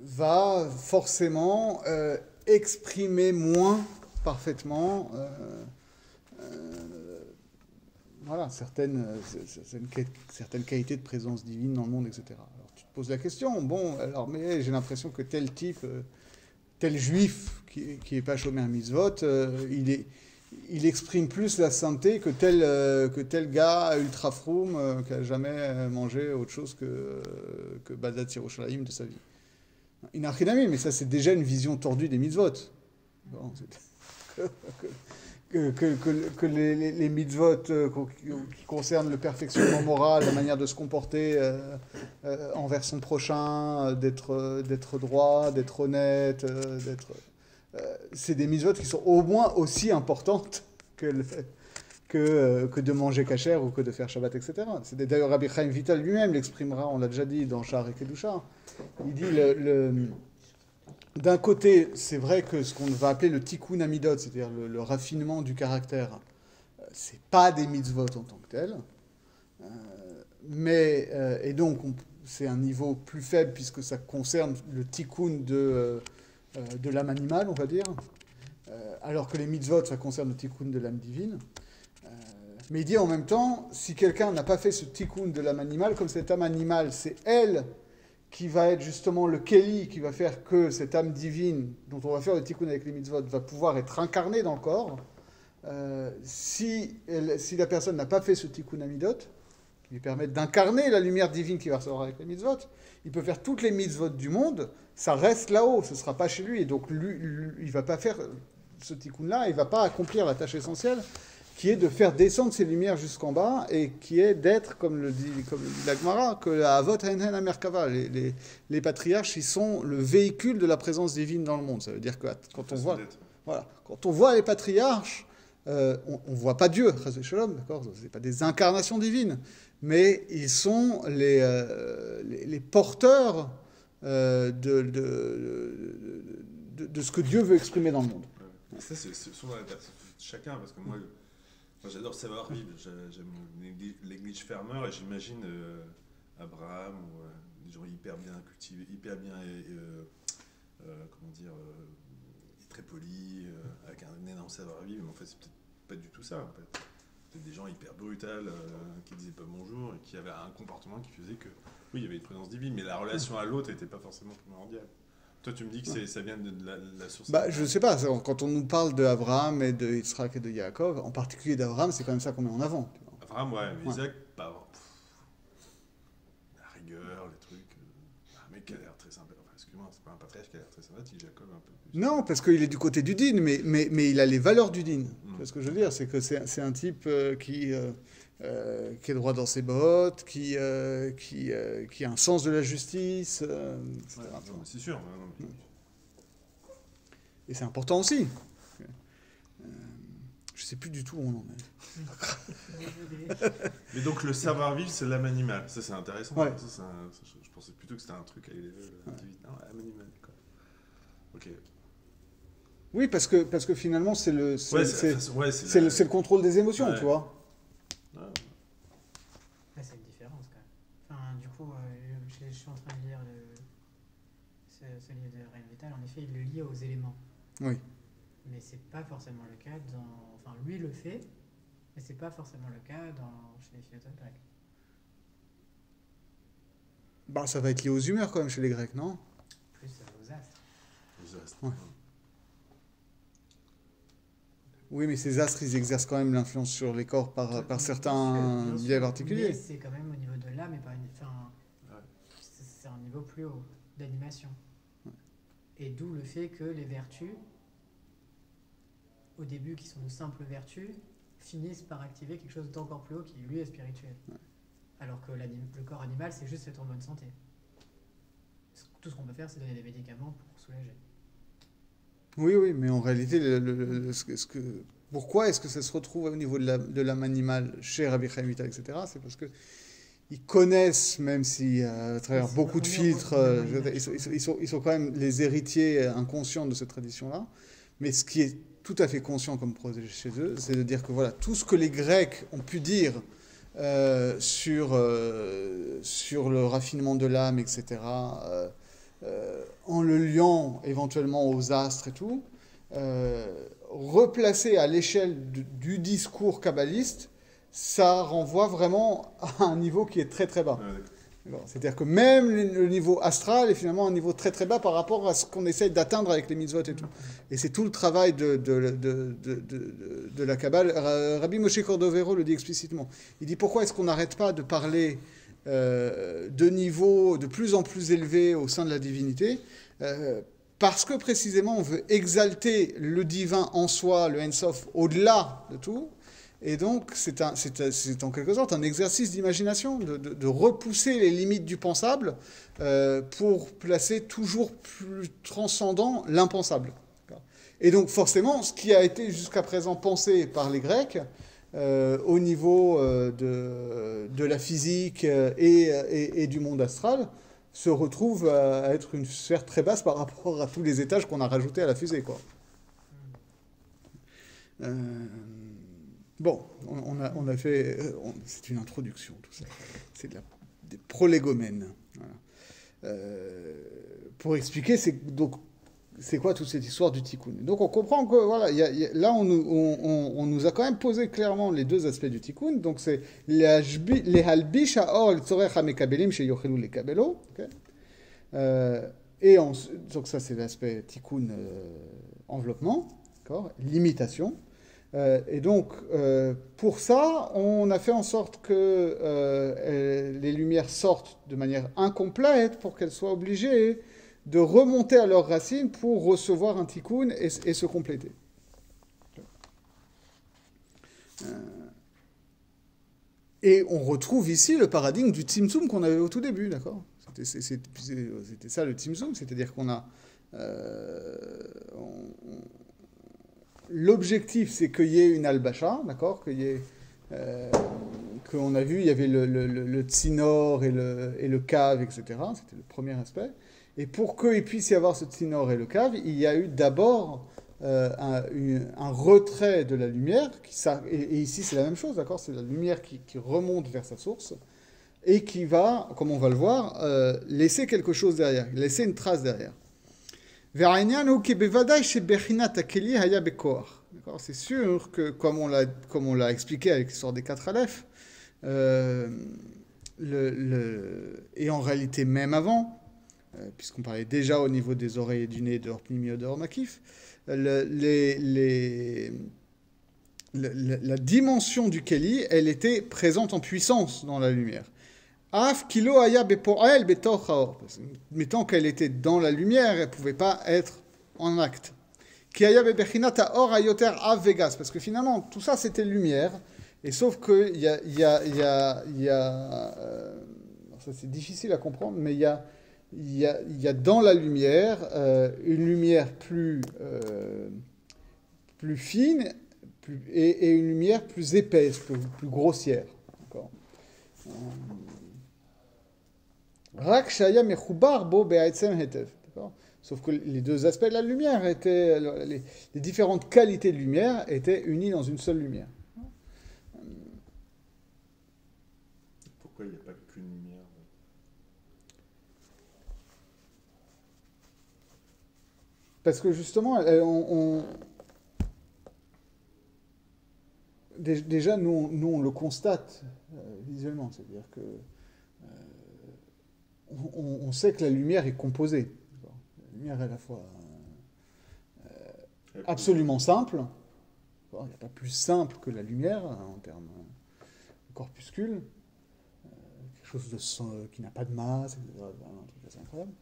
va forcément exprimer moins parfaitement voilà, certaines qualités de présence divine dans le monde, etc. Alors tu te poses la question, bon, alors mais j'ai l'impression que tel type, tel juif qui est pas chômé un mitzvot, il exprime plus la sainteté que tel gars ultra froum qui a jamais mangé autre chose que Badat Yerushalayim de sa vie. Inachinami, mais ça c'est déjà une vision tordue des mitzvot. Bon, que les mitzvot qui concernent le perfectionnement moral, la manière de se comporter envers son prochain, d'être droit, d'être honnête, c'est des mitzvot qui sont au moins aussi importantes que de manger kasher ou que de faire Shabbat, etc. D'ailleurs, Rabbi Chaim Vital lui-même l'exprimera, on l'a déjà dit dans Sha'ar et Kedusha. Il dit d'un côté, c'est vrai que ce qu'on va appeler le tikkun amidot, c'est-à-dire le raffinement du caractère, c'est pas des mitzvot en tant que tel, et donc c'est un niveau plus faible puisque ça concerne le tikkun de l'âme animale, on va dire, alors que les mitzvot, ça concerne le tikkun de l'âme divine. Mais il dit en même temps, si quelqu'un n'a pas fait ce tikkun de l'âme animale, comme cette âme animale, c'est elle qui va être justement le Keli, qui va faire que cette âme divine, dont on va faire le tikkun avec les mitzvot, va pouvoir être incarnée dans le corps. Si la personne n'a pas fait ce tikkun amidot, qui lui permet d'incarner la lumière divine qu'il va recevoir avec les mitzvot, il peut faire toutes les mitzvot du monde, ça reste là-haut, ce ne sera pas chez lui. Et donc, lui il ne va pas faire ce tikkun-là, il ne va pas accomplir la tâche essentielle, qui est de faire descendre ces lumières jusqu'en bas, et qui est d'être, comme le dit la Gemara, que la Avot Hen Hen Amerkava, les patriarches, ils sont le véhicule de la présence divine dans le monde. Ça veut dire que quand on voit les patriarches, on ne voit pas Dieu, Chas v'Shalom, d'accord, ce n'est pas des incarnations divines, mais ils sont les porteurs de ce que Dieu veut exprimer dans le monde. Ça, c'est souvent la personne de chacun, parce que moi j'adore savoir vivre, j'aime l'église fermeur, et j'imagine Abraham, ou des gens hyper bien cultivés, hyper bien, comment dire, très polis, avec un énorme savoir-vivre, mais en fait c'est peut-être pas du tout ça, en fait. Peut-être des gens hyper brutales, qui disaient pas bonjour, et qui avaient un comportement qui faisait que, oui, il y avait une présence divine, mais la relation à l'autre n'était pas forcément primordiale. Toi, tu me dis que ça vient de la source. Je ne sais pas, quand on nous parle d'Abraham et de Yitzhak et de Yaakov, en particulier d'Abraham, c'est quand même ça qu'on met en avant. Tu vois. Abraham, ouais, mais Isaac, pas. La rigueur, les trucs. Un mec qui a l'air très sympa. Enfin, excuse-moi, c'est pas un patriarche qui a l'air très sympathique, Jacob un peu plus. Non, parce qu'il est du côté du din, mais il a les valeurs du din. Tu vois ce que je veux dire, c'est que c'est un type qui est droit dans ses bottes, qui a un sens de la justice, etc. Non, c'est sûr. Et c'est important aussi. Je sais plus du tout où on en est. Mais donc le savoir-vivre, c'est l'âme animale. Ça, c'est intéressant. Ouais. Je pensais plutôt que c'était un truc à élever. Non, l'âme animale, d'accord. Ok. Oui, parce que finalement, c'est le, c'est, Ouais, c'est, ouais, c'est le, c'est le contrôle des émotions, Ouais. tu vois. Ouais. Là, c'est une différence quand même. Enfin, du coup, je suis en train de lire ce livre de Ryan Vital. En effet, il le lie aux éléments. Oui. Mais c'est pas forcément le cas dans. Enfin, lui le fait, mais c'est pas forcément le cas chez les philosophes grecs. Bah, ça va être lié aux humeurs quand même chez les Grecs, non? Plus aux astres. Les astres. Ouais. Oui, mais ces astres, ils exercent quand même l'influence sur les corps par certains Bien sûr, biais mais particuliers. c'est quand même au niveau de l'âme et pas enfin, Ouais. c'est un niveau plus haut d'animation. Et d'où le fait que les vertus, au début qui sont de simples vertus, finissent par activer quelque chose d'encore plus haut qui lui est spirituel. Alors que le corps animal, c'est juste être en bonne santé. Tout ce qu'on peut faire, c'est donner des médicaments pour soulager. Oui, mais en réalité, pourquoi est-ce que ça se retrouve au niveau de l'âme animale chez Rabbi Chaim Vital, etc. C'est parce que ils connaissent, même si à travers C'est beaucoup de vraiment filtres, vraiment ils sont quand même les héritiers inconscients de cette tradition-là. Mais ce qui est tout à fait conscient comme projet chez eux, c'est de dire que voilà, tout ce que les Grecs ont pu dire sur le raffinement de l'âme, etc., en le liant éventuellement aux astres et tout, replacé à l'échelle du discours kabbaliste, ça renvoie vraiment à un niveau qui est très très bas. Ouais, d'accord. D'accord. C'est-à-dire que même le niveau astral est finalement un niveau très très bas par rapport à ce qu'on essaye d'atteindre avec les mitzvot et tout. Et c'est tout le travail de la Kabbale. Rabbi Moshe Cordovero le dit explicitement. Il dit pourquoi est-ce qu'on n'arrête pas de parler de niveaux de plus en plus élevés au sein de la divinité, parce que précisément on veut exalter le divin en soi, le Ensof, au-delà de tout. Et donc, c'est en quelque sorte un exercice d'imagination, de repousser les limites du pensable pour placer toujours plus transcendant l'impensable. Et donc, forcément, ce qui a été jusqu'à présent pensé par les Grecs, au niveau de la physique et du monde astral, se retrouve à être une sphère très basse par rapport à tous les étages qu'on a rajoutés à la fusée, quoi. Bon, on a fait... c'est une introduction, tout ça. C'est des prolégomènes. Voilà. Pour expliquer, c'est quoi toute cette histoire du tikkun. Donc on comprend que, voilà, là on nous a quand même posé clairement les deux aspects du tikkun. Donc c'est les halbish haor l'tzorech hamekabelim sheyochelu lekabelo. Donc ça c'est l'aspect tikkun enveloppement, d'accord, limitation. Et donc, pour ça, on a fait en sorte que les lumières sortent de manière incomplète pour qu'elles soient obligées de remonter à leurs racines pour recevoir un tikkun et se compléter. Et on retrouve ici le paradigme du tzimtzum qu'on avait au tout début, d'accord ? C'était ça le tzimtzum, c'est-à-dire qu'on a... L'objectif, c'est qu'il y ait une albacha, d'accord, qu'on a vu, il y avait le tsinor et le cave, etc. C'était le premier aspect. Et pour qu'il puisse y avoir ce tsinor et le cave, il y a eu d'abord un retrait de la lumière. Et ici, c'est la même chose, d'accord. C'est la lumière qui remonte vers sa source et qui va, comme on va le voir, laisser quelque chose derrière, laisser une trace derrière. C'est sûr que, comme on l'a expliqué avec l'histoire des 4 Aleph, et en réalité même avant, puisqu'on parlait déjà au niveau des oreilles et du nez de Orpnimi et de Ormakif, la dimension du Keli, elle était présente en puissance dans la lumière. Mais tant qu'elle était dans la lumière, elle ne pouvait pas être en acte. Parce que finalement, tout ça, c'était lumière. Et sauf qu'il y a ça c'est difficile à comprendre, mais il y a dans la lumière une lumière plus fine, et une lumière plus épaisse, plus grossière. D'accord. Rak shaya mechubar bo be'atzem hetev. D'accord. Sauf que les deux aspects de la lumière étaient, les différentes qualités de lumière étaient unies dans une seule lumière. Pourquoi il n'y a pas qu'une lumière? Parce que justement, déjà, nous, on le constate visuellement. C'est-à-dire que on sait que la lumière est composée. La lumière est à la fois absolument simple. Il n'y a pas plus simple que la lumière en termes de corpuscule. Quelque chose qui n'a pas de masse, etc. Un truc assez incroyable.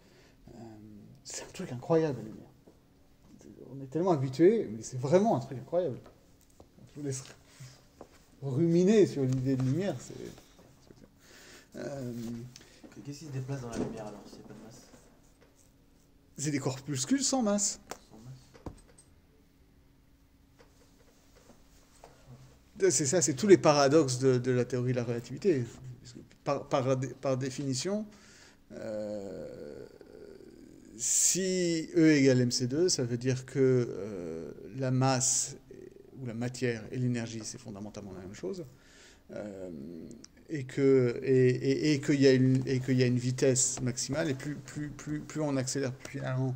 C'est un truc incroyable, la lumière. On est tellement habitués, mais c'est vraiment un truc incroyable. Je vous laisse ruminer sur l'idée de lumière. Qu'est-ce qui se déplace dans la lumière alors s'il n'y a pas de masse? C'est des corpuscules sans masse. Sans masse. C'est ça, c'est tous les paradoxes de la théorie de la relativité. Par définition, si E égale mc2, ça veut dire que la masse ou la matière et l'énergie, c'est fondamentalement la même chose, et qu'il y a une vitesse maximale, et plus on accélère, plus finalement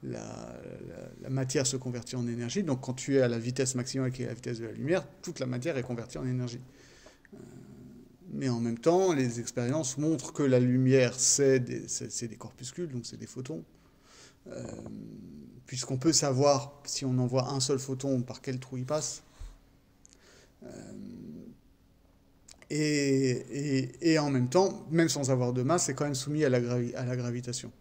la matière se convertit en énergie. Donc quand tu es à la vitesse maximale, qui est la vitesse de la lumière, toute la matière est convertie en énergie. Mais en même temps, les expériences montrent que la lumière, c'est des corpuscules, donc c'est des photons. Puisqu'on peut savoir, si on envoie un seul photon, par quel trou il passe. Et en même temps, même sans avoir de masse, c'est quand même soumis à la gravitation.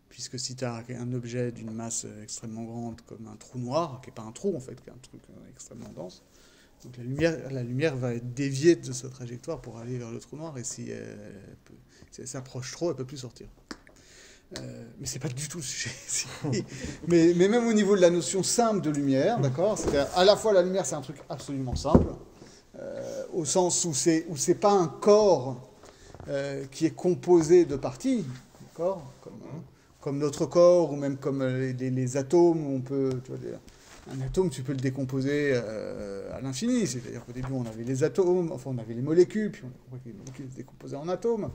Puisque si tu as un objet d'une masse extrêmement grande, comme un trou noir, qui n'est pas un trou en fait, qui est un truc extrêmement dense, donc la lumière va être déviée de sa trajectoire pour aller vers le trou noir, et si elle s'approche trop, elle ne peut plus sortir. Mais c'est pas du tout le sujet ici. mais même au niveau de la notion simple de lumière, d'accord, c'est-à-dire à la fois la lumière c'est un truc absolument simple, au sens où c'est pas un corps qui est composé de parties, d'accord, comme notre corps ou même comme les atomes, où on peut, tu vois, un atome tu peux le décomposer à l'infini, c'est-à-dire qu'au début on avait les atomes, enfin on avait les molécules, puis on a compris que les molécules se décomposaient en atomes.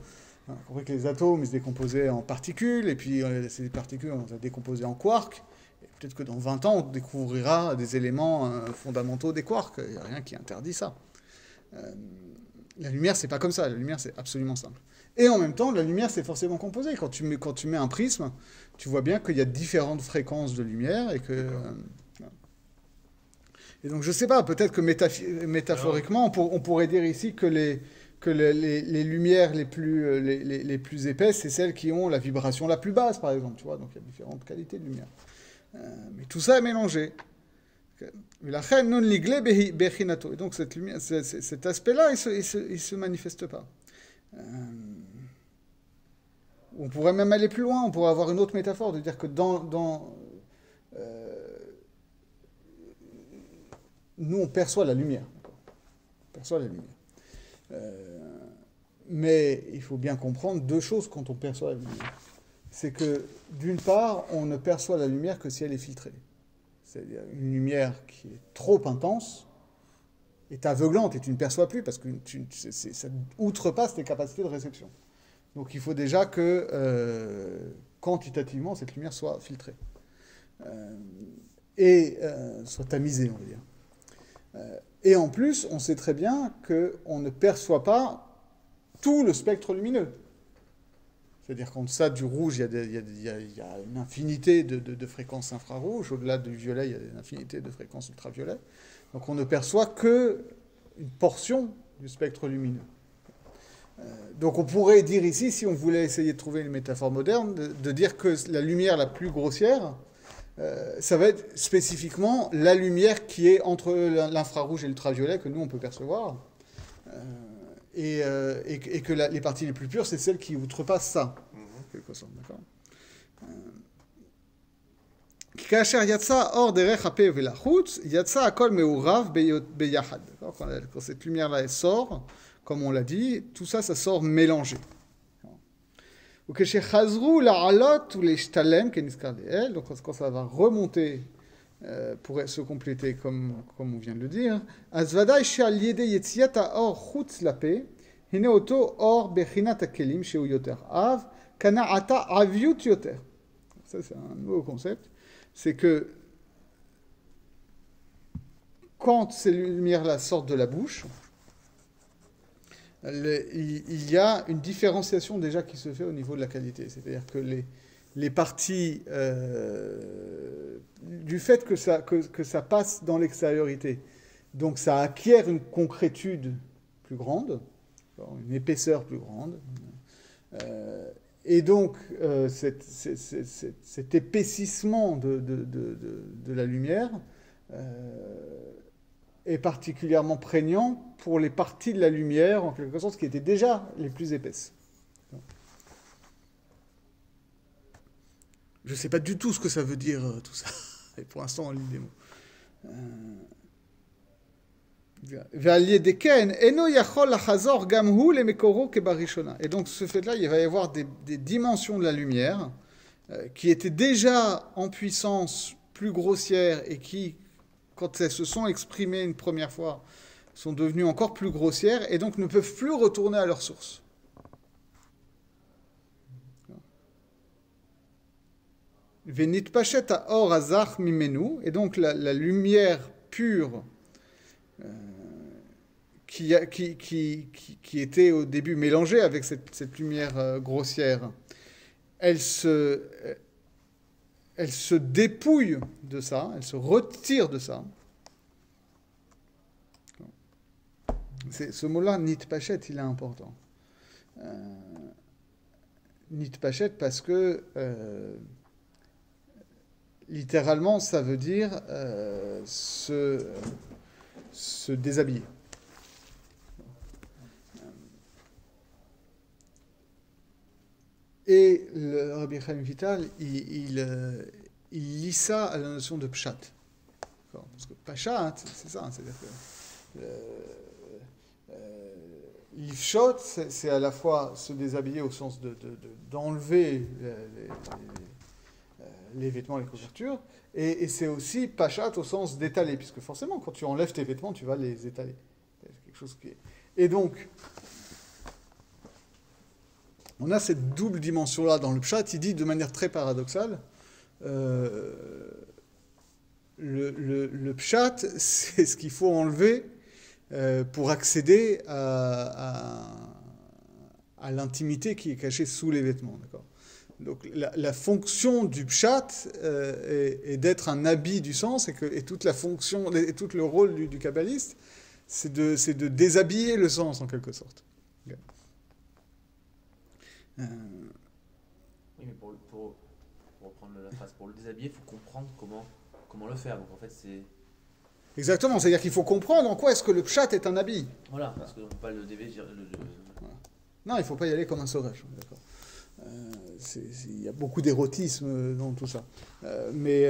On a compris que les atomes ils se décomposaient en particules, et puis ces particules, on les a décomposées en quarks. Et peut-être que dans 20 ans, on découvrira des éléments fondamentaux des quarks. Il n'y a rien qui interdit ça. La lumière, c'est pas comme ça. La lumière, c'est absolument simple. Et en même temps, la lumière, c'est forcément composé. Quand tu mets un prisme, tu vois bien qu'il y a différentes fréquences de lumière, et que... et donc, je sais pas, peut-être que métaphoriquement, on pourrait dire ici que les lumières les plus épaisses, c'est celles qui ont la vibration la plus basse, par exemple. Tu vois, donc il y a différentes qualités de lumière. Mais tout ça est mélangé. Et donc cette lumière, cet aspect-là, il se manifeste pas. On pourrait même aller plus loin. On pourrait avoir une autre métaphore, de dire que nous, on perçoit la lumière. On perçoit la lumière. Mais il faut bien comprendre deux choses quand on perçoit la lumière. C'est que, d'une part, on ne perçoit la lumière que si elle est filtrée. C'est-à-dire une lumière qui est trop intense est aveuglante et tu ne perçois plus parce que ça outrepasse tes capacités de réception. Donc il faut déjà que, quantitativement, cette lumière soit filtrée. Et soit tamisée, on va dire. Et en plus, on sait très bien qu'on ne perçoit pas tout le spectre lumineux. C'est-à-dire qu'en deçà du rouge, il y a une infinité de fréquences infrarouges. Au-delà du violet, il y a une infinité de fréquences ultraviolets. Donc on ne perçoit qu'une portion du spectre lumineux. Donc on pourrait dire ici, si on voulait essayer de trouver une métaphore moderne, de dire que la lumière la plus grossière, ça va être spécifiquement la lumière qui est entre l'infrarouge et l'ultraviolet que nous on peut percevoir, et que les parties les plus pures c'est celles qui outrepassent ça, quelque sorte, d'accord, כאשר יצא אור דרך הפה ולחוץ, יצא הכל מעורב ביחד. Quand cette lumière-là sort, comme on l'a dit, tout ça, ça sort mélangé. וכשחזרו לעלות ולהשתלם, כנזכר לעיל, donc quand ça va remonter, pour se compléter comme on vient de le dire, אז ודאי שעל ידי יציאת האור חוץ לפה, הנה אותו אור בחינת הכלים שהוא יותר עב, כנעתה עביות יותר. Ça, c'est un nouveau concept. C'est que quand ces lumières-là sortent de la bouche, il y a une différenciation déjà qui se fait au niveau de la qualité. C'est-à-dire que les parties, du fait que ça passe dans l'extériorité, donc ça acquiert une concrétude plus grande, une épaisseur plus grande, et donc cet épaississement de la lumière est particulièrement prégnant pour les parties de la lumière, en quelque sorte, qui étaient déjà les plus épaisses. Je ne sais pas du tout ce que ça veut dire, tout ça. Et pour l'instant, on lit des mots. Et donc, ce fait-là, il va y avoir des dimensions de la lumière qui étaient déjà en puissance plus grossière et qui, quand elles se sont exprimées une première fois, sont devenues encore plus grossières et donc ne peuvent plus retourner à leur source. Venitpachet haor hazach mimenu, et donc la lumière pure qui était au début mélangée avec cette lumière grossière, elle se dépouille de ça, elle se retire de ça. Ce mot-là, nitpachet, il est important. Nitpachet parce que littéralement, ça veut dire se déshabiller. Et le Rabbi Chaim Vital, il lie ça à la notion de pshat. Parce que pshat, c'est ça, c'est-à-dire que l'ifshot, c'est à la fois se déshabiller au sens d'enlever les vêtements, les couvertures, et c'est aussi pachat au sens d'étaler, puisque forcément, quand tu enlèves tes vêtements, tu vas les étaler. C'est quelque chose qui est... Et donc, on a cette double dimension-là dans le pshat. Il dit de manière très paradoxale, le pshat, c'est ce qu'il faut enlever pour accéder à l'intimité qui est cachée sous les vêtements. D'accord ? Donc la fonction du pshat est d'être un habit du sens, et toute la fonction et tout le rôle du kabbaliste, c'est de déshabiller le sens en quelque sorte. Okay. Oui, mais pour reprendre la phrase, pour le déshabiller, il faut comprendre comment le faire. Donc en fait, c'est... Exactement, c'est-à-dire qu'il faut comprendre en quoi est-ce que le pshat est un habit. Voilà, parce qu'on ne peut pas le dévêtir. Voilà. Non, il ne faut pas y aller comme un sauvage. D'accord. Il y a beaucoup d'érotisme dans tout ça. Mais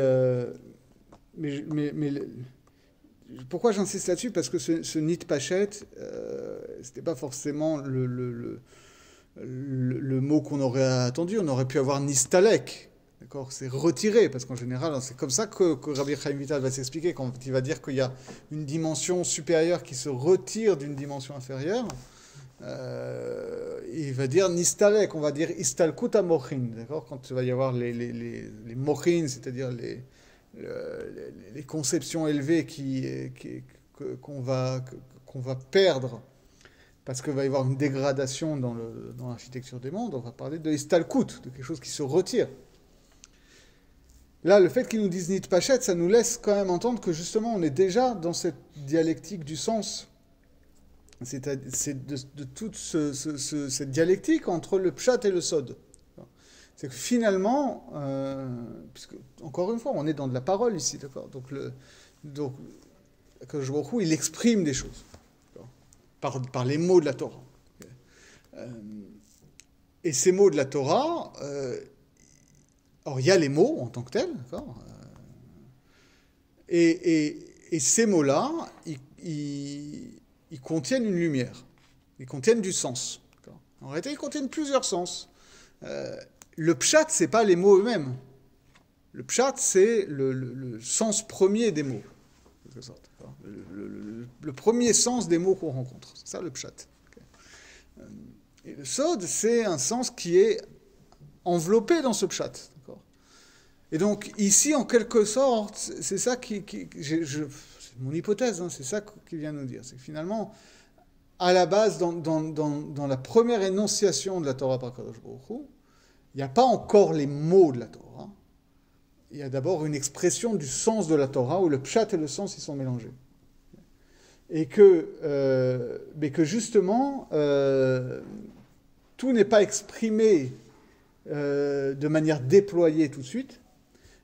pourquoi j'insiste là-dessus ? Parce que ce nitpachet, c'était pas forcément le mot qu'on aurait attendu. On aurait pu avoir nistalek. D'accord ? C'est retiré, parce qu'en général, c'est comme ça que Rabbi Chaim Vital va s'expliquer, quand il va dire qu'il y a une dimension supérieure qui se retire d'une dimension inférieure. Il va dire nistalek, on va dire istalkut mochin, d'accord ? Quand il va y avoir les mochin, c'est-à-dire les conceptions élevées qu'on va perdre parce qu'il va y avoir une dégradation dans l'architecture des mondes, on va parler de istalkut, de quelque chose qui se retire. Là, le fait qu'ils nous disent nitpachet, ça nous laisse quand même entendre que justement on est déjà dans cette dialectique du sens. C'est de toute cette dialectique entre le pshat et le sod. C'est que finalement, puisque, encore une fois, on est dans de la parole ici, d'accord ? Donc Akadosh Baruch Hu, il exprime des choses par les mots de la Torah. Et ces mots de la Torah, or il y a les mots en tant que tels, d'accord ? Et ces mots-là, ils contiennent une lumière. Ils contiennent du sens. D'accord. En réalité, ils contiennent plusieurs sens. Le pshat, c'est pas les mots eux-mêmes. Le pshat, c'est le sens premier des mots. En quelque sorte. Le premier sens des mots qu'on rencontre. C'est ça le pshat. Okay. Et le sod, c'est un sens qui est enveloppé dans ce pshat. D'accord. Et donc, ici, en quelque sorte, c'est ça c'est mon hypothèse, hein, c'est ça qu'il vient nous dire. C'est que finalement, à la base, dans la première énonciation de la Torah par Kadosh Baruch Hu, il n'y a pas encore les mots de la Torah. Il y a d'abord une expression du sens de la Torah où le pshat et le sens ils sont mélangés. Et mais que justement, tout n'est pas exprimé de manière déployée tout de suite,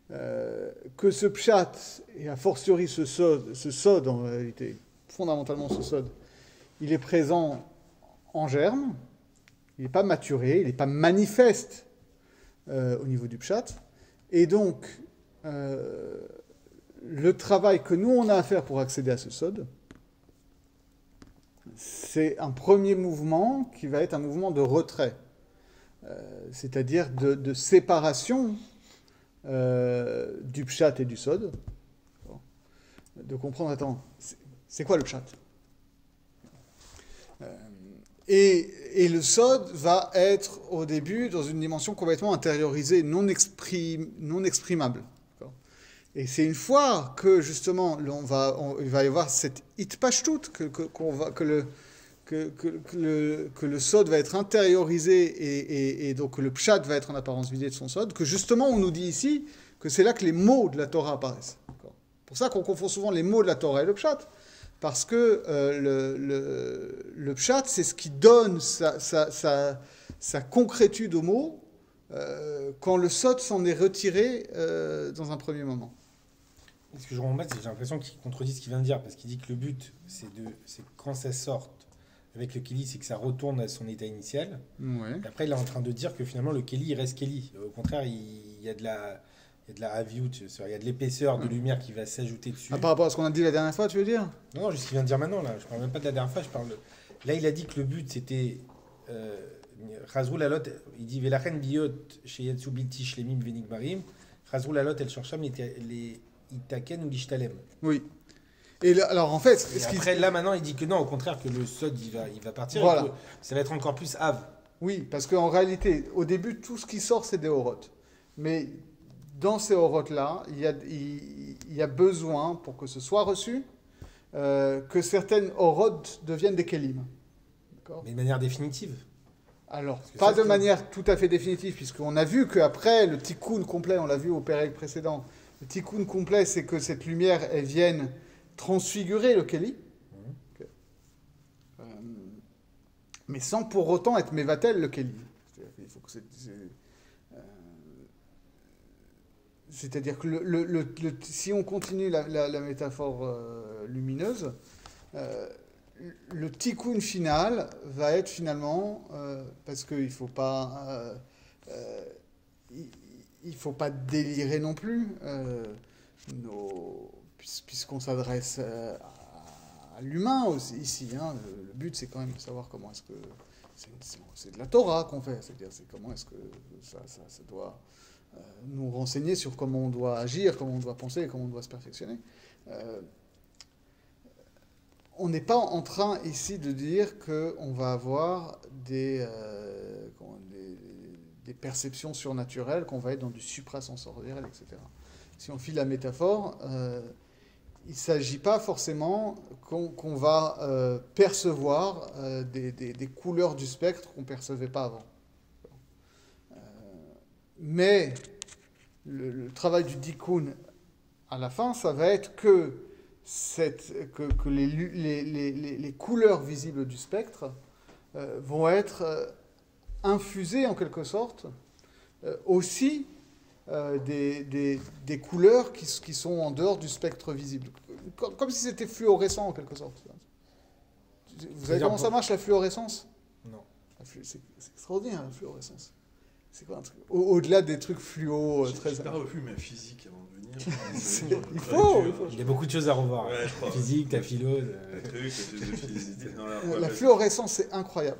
que ce pshat, et a fortiori ce sod en réalité, fondamentalement ce sod, il est présent en germe, il n'est pas maturé, il n'est pas manifeste au niveau du pshat, et donc le travail que nous on a à faire pour accéder à ce sod, c'est un premier mouvement qui va être un mouvement de retrait, c'est-à-dire de séparation du pshat et du sod, de comprendre, attends, c'est quoi le pshat? Et le sod va être au début dans une dimension complètement intériorisée, non exprimable. Et c'est une fois que justement il va y avoir cette hitpashtut, que le sod va être intériorisé et donc que le pshat va être en apparence vidé de son sod, que justement on nous dit ici que c'est là que les mots de la Torah apparaissent. C'est pour ça qu'on confond souvent les mots de la Torah et le pshat. Parce que le pshat, c'est ce qui donne sa concrétude au mot quand le sod s'en est retiré dans un premier moment. Ce que je remarque, c'est que j'ai l'impression qu'il contredit ce qu'il vient de dire, parce qu'il dit que le but, c'est quand ça sorte avec le Kéli, c'est que ça retourne à son état initial. Ouais. Et après, il est en train de dire que finalement, le Kéli, il reste Kéli. Au contraire, il y a de la aviout, il y a de l'épaisseur de lumière qui va s'ajouter dessus. Ah, par rapport à ce qu'on a dit la dernière fois, tu veux dire? Non, juste ce qu'il vient de dire maintenant, là. Je parle même pas de la dernière fois, je parle... Là, il a dit que le but, c'était... Chazrou Lalot, il dit Velachen biot chez Yatsu Bilti Shlemim Venik Marim. Chazrou Lalot El Shorsham les Itaken ou l'Ishtalem. Oui. Et là, alors en fait... Après, là, maintenant, il dit que non, au contraire, que le sod, il va partir. Voilà. Ça va être encore plus Av. Oui, parce qu'en réalité, au début, tout ce qui sort, c'est des orotes. Mais dans ces orotes-là, il y a besoin, pour que ce soit reçu, que certaines orotes deviennent des kelim. D'accord ? Mais de manière définitive. Alors, pas de manière tout à fait définitive, puisqu'on a vu qu'après, le tikkun complet, on l'a vu au péril précédent, le tikkun complet, c'est que cette lumière, elle vienne transfigurer le keli, mais sans pour autant être mévatel le keli. Il faut que c'est-à-dire que si on continue la métaphore lumineuse, le tikkun final va être finalement, parce qu'il ne faut pas délirer non plus, puisqu'on s'adresse à l'humain aussi, ici. Hein, le but, c'est quand même de savoir comment est-ce que... C'est de la Torah qu'on fait, c'est-à-dire c'est comment est-ce que ça doit nous renseigner sur comment on doit agir, comment on doit penser, comment on doit se perfectionner. On n'est pas en train ici de dire qu'on va avoir des perceptions surnaturelles, qu'on va être dans du suprasensoriel, etc. Si on file la métaphore, il ne s'agit pas forcément qu'on va percevoir des couleurs du spectre qu'on ne percevait pas avant. Mais le travail du tikkun à la fin, ça va être que les couleurs visibles du spectre vont être infusées en quelque sorte aussi des couleurs qui sont en dehors du spectre visible. Comme si c'était fluorescent en quelque sorte. Vous savez comment ça marche la fluorescence? Non. C'est extraordinaire la fluorescence. C'est quoi un truc au-delà des trucs fluo très... J'ai pas revu ma physique avant de venir. Il faut. Il y a beaucoup de choses à revoir. Ouais, je crois. Physique, ta philo. Le truc, de physique. Non, là, La fluorescence, c'est incroyable.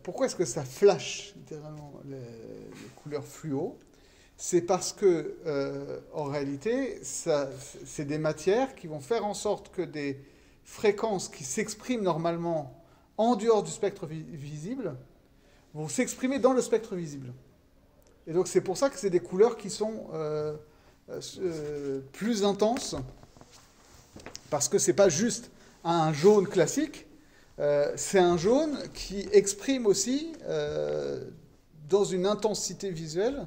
Pourquoi est-ce que ça flash littéralement les couleurs fluo? C'est parce que, en réalité, c'est des matières qui vont faire en sorte que des fréquences qui s'expriment normalement en dehors du spectre visible vont s'exprimer dans le spectre visible. Et donc c'est pour ça que c'est des couleurs qui sont plus intenses, parce que c'est pas juste un jaune classique, c'est un jaune qui exprime aussi, dans une intensité visuelle,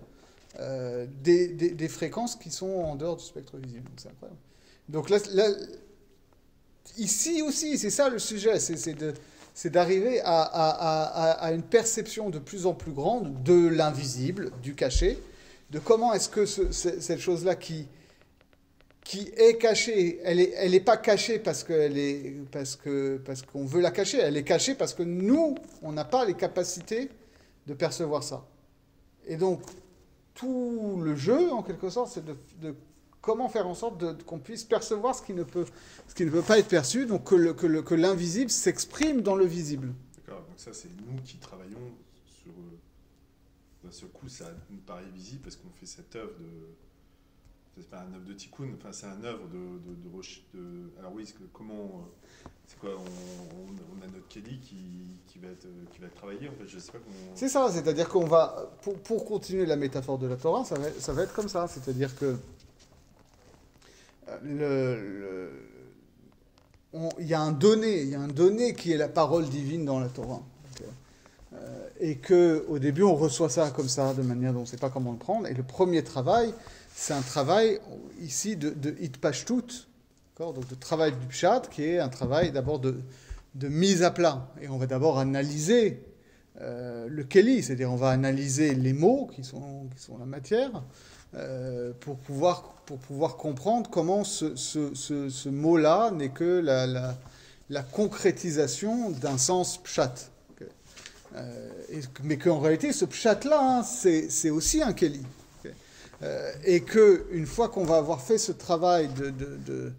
des fréquences qui sont en dehors du spectre visible. Donc c'est incroyable. Donc là, ici aussi, c'est ça le sujet, c'est d'arriver à une perception de plus en plus grande de l'invisible, du caché, de comment est-ce que cette chose-là qui est cachée, elle n'est pas cachée parce qu'on veut la cacher, elle est cachée parce que nous, on n'a pas les capacités de percevoir ça. Et donc, tout le jeu, en quelque sorte, c'est de comment faire en sorte qu'on puisse percevoir ce qui ne peut pas être perçu, donc que l'invisible s'exprime dans le visible. D'accord, donc ça c'est nous qui travaillons sur... D'un seul coup ça nous paraît visible parce qu'on fait cette œuvre de... C'est pas un œuvre de tikkun, enfin c'est un œuvre de... Alors oui, comment... C'est quoi, on a notre Kelly qui va être travaillé, en fait, je sais pas comment... C'est ça, c'est-à-dire qu'on va... Pour continuer la métaphore de la Torah, ça va être comme ça, c'est-à-dire que il y a un donné qui est la parole divine dans la Torah. Et qu'au début, on reçoit ça comme ça, de manière dont on ne sait pas comment le prendre. Et le premier travail, c'est un travail ici de hitpashtut, donc de travail du pshat, qui est un travail d'abord de mise à plat. Et on va d'abord analyser le keli, c'est-à-dire on va analyser les mots qui sont la matière, pour pouvoir comprendre comment ce mot-là n'est que la concrétisation d'un sens pshat. Mais qu'en réalité, ce pshat-là, c'est aussi un keli. Et qu'une fois qu'on va avoir fait ce travail de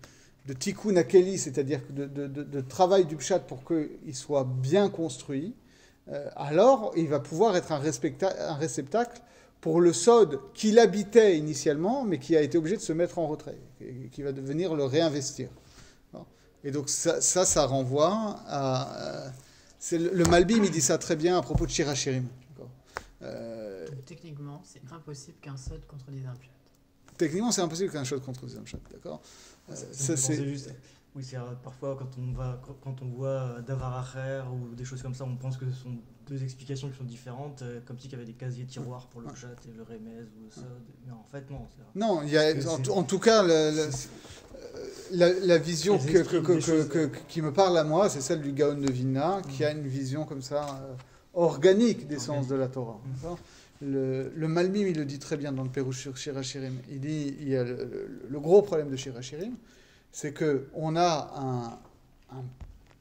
tikkun à keli, c'est-à-dire de travail du pshat pour qu'il soit bien construit, alors il va pouvoir être un réceptacle pour le sod qu'il habitait initialement, mais qui a été obligé de se mettre en retrait, et qui va devenir le réinvestir. Et donc ça renvoie à... le Malbim, il dit ça très bien à propos de Shir HaShirim. Techniquement, c'est impossible qu'un sod contredise un pshat. Techniquement, c'est impossible qu'un sod contredise un pshat, d'accord. C'est juste... Oui, c'est parfois quand on voit Davar Acher ou des choses comme ça, on pense que ce sont deux explications qui sont différentes, comme si il y avait des casiers tiroirs pour le pshat et le remez ou le sod. Mais en fait, non. Non, il y a, en tout cas, la vision qui me parle à moi, c'est celle du Gaon de Vilna, qui a une vision comme ça, organique des sens de la Torah. Le Malbim, il le dit très bien dans le Pérouche sur Shir HaShirim. Il dit, il y a le gros problème de Shir HaShirim, c'est qu'on a un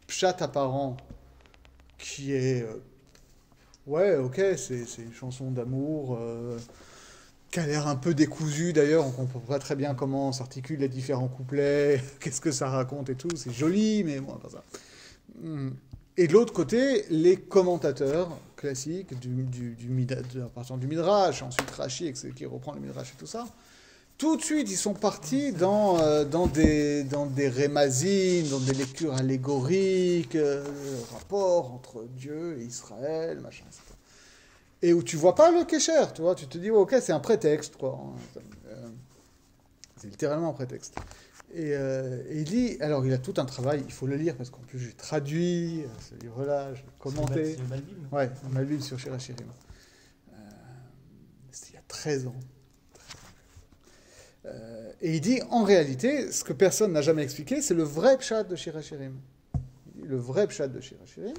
pshat apparent qui est... ouais, ok, c'est une chanson d'amour qui a l'air un peu décousue d'ailleurs, on ne comprend pas très bien comment s'articulent les différents couplets, qu'est-ce que ça raconte et tout, c'est joli, mais bon, pas ça. Et de l'autre côté, les commentateurs classiques à partir du Midrash, ensuite Rashi qui reprend le Midrash et tout ça, tout de suite, ils sont partis dans des rémazines, dans des lectures allégoriques, rapports entre Dieu et Israël, machin, etc. Et où tu vois pas le kécher, tu vois, tu te dis, ok, c'est un prétexte, quoi. C'est littéralement un prétexte. Et il dit, alors il a tout un travail, il faut le lire, parce qu'en plus j'ai traduit ce livre-là, j'ai commenté. C'est le Malbim. Ouais, le Malbim sur Shir HaShirim. C'était il y a 13 ans. Et il dit, en réalité, ce que personne n'a jamais expliqué, c'est le vrai pshat de Shir HaShirim. Le vrai pshat de Shir HaShirim,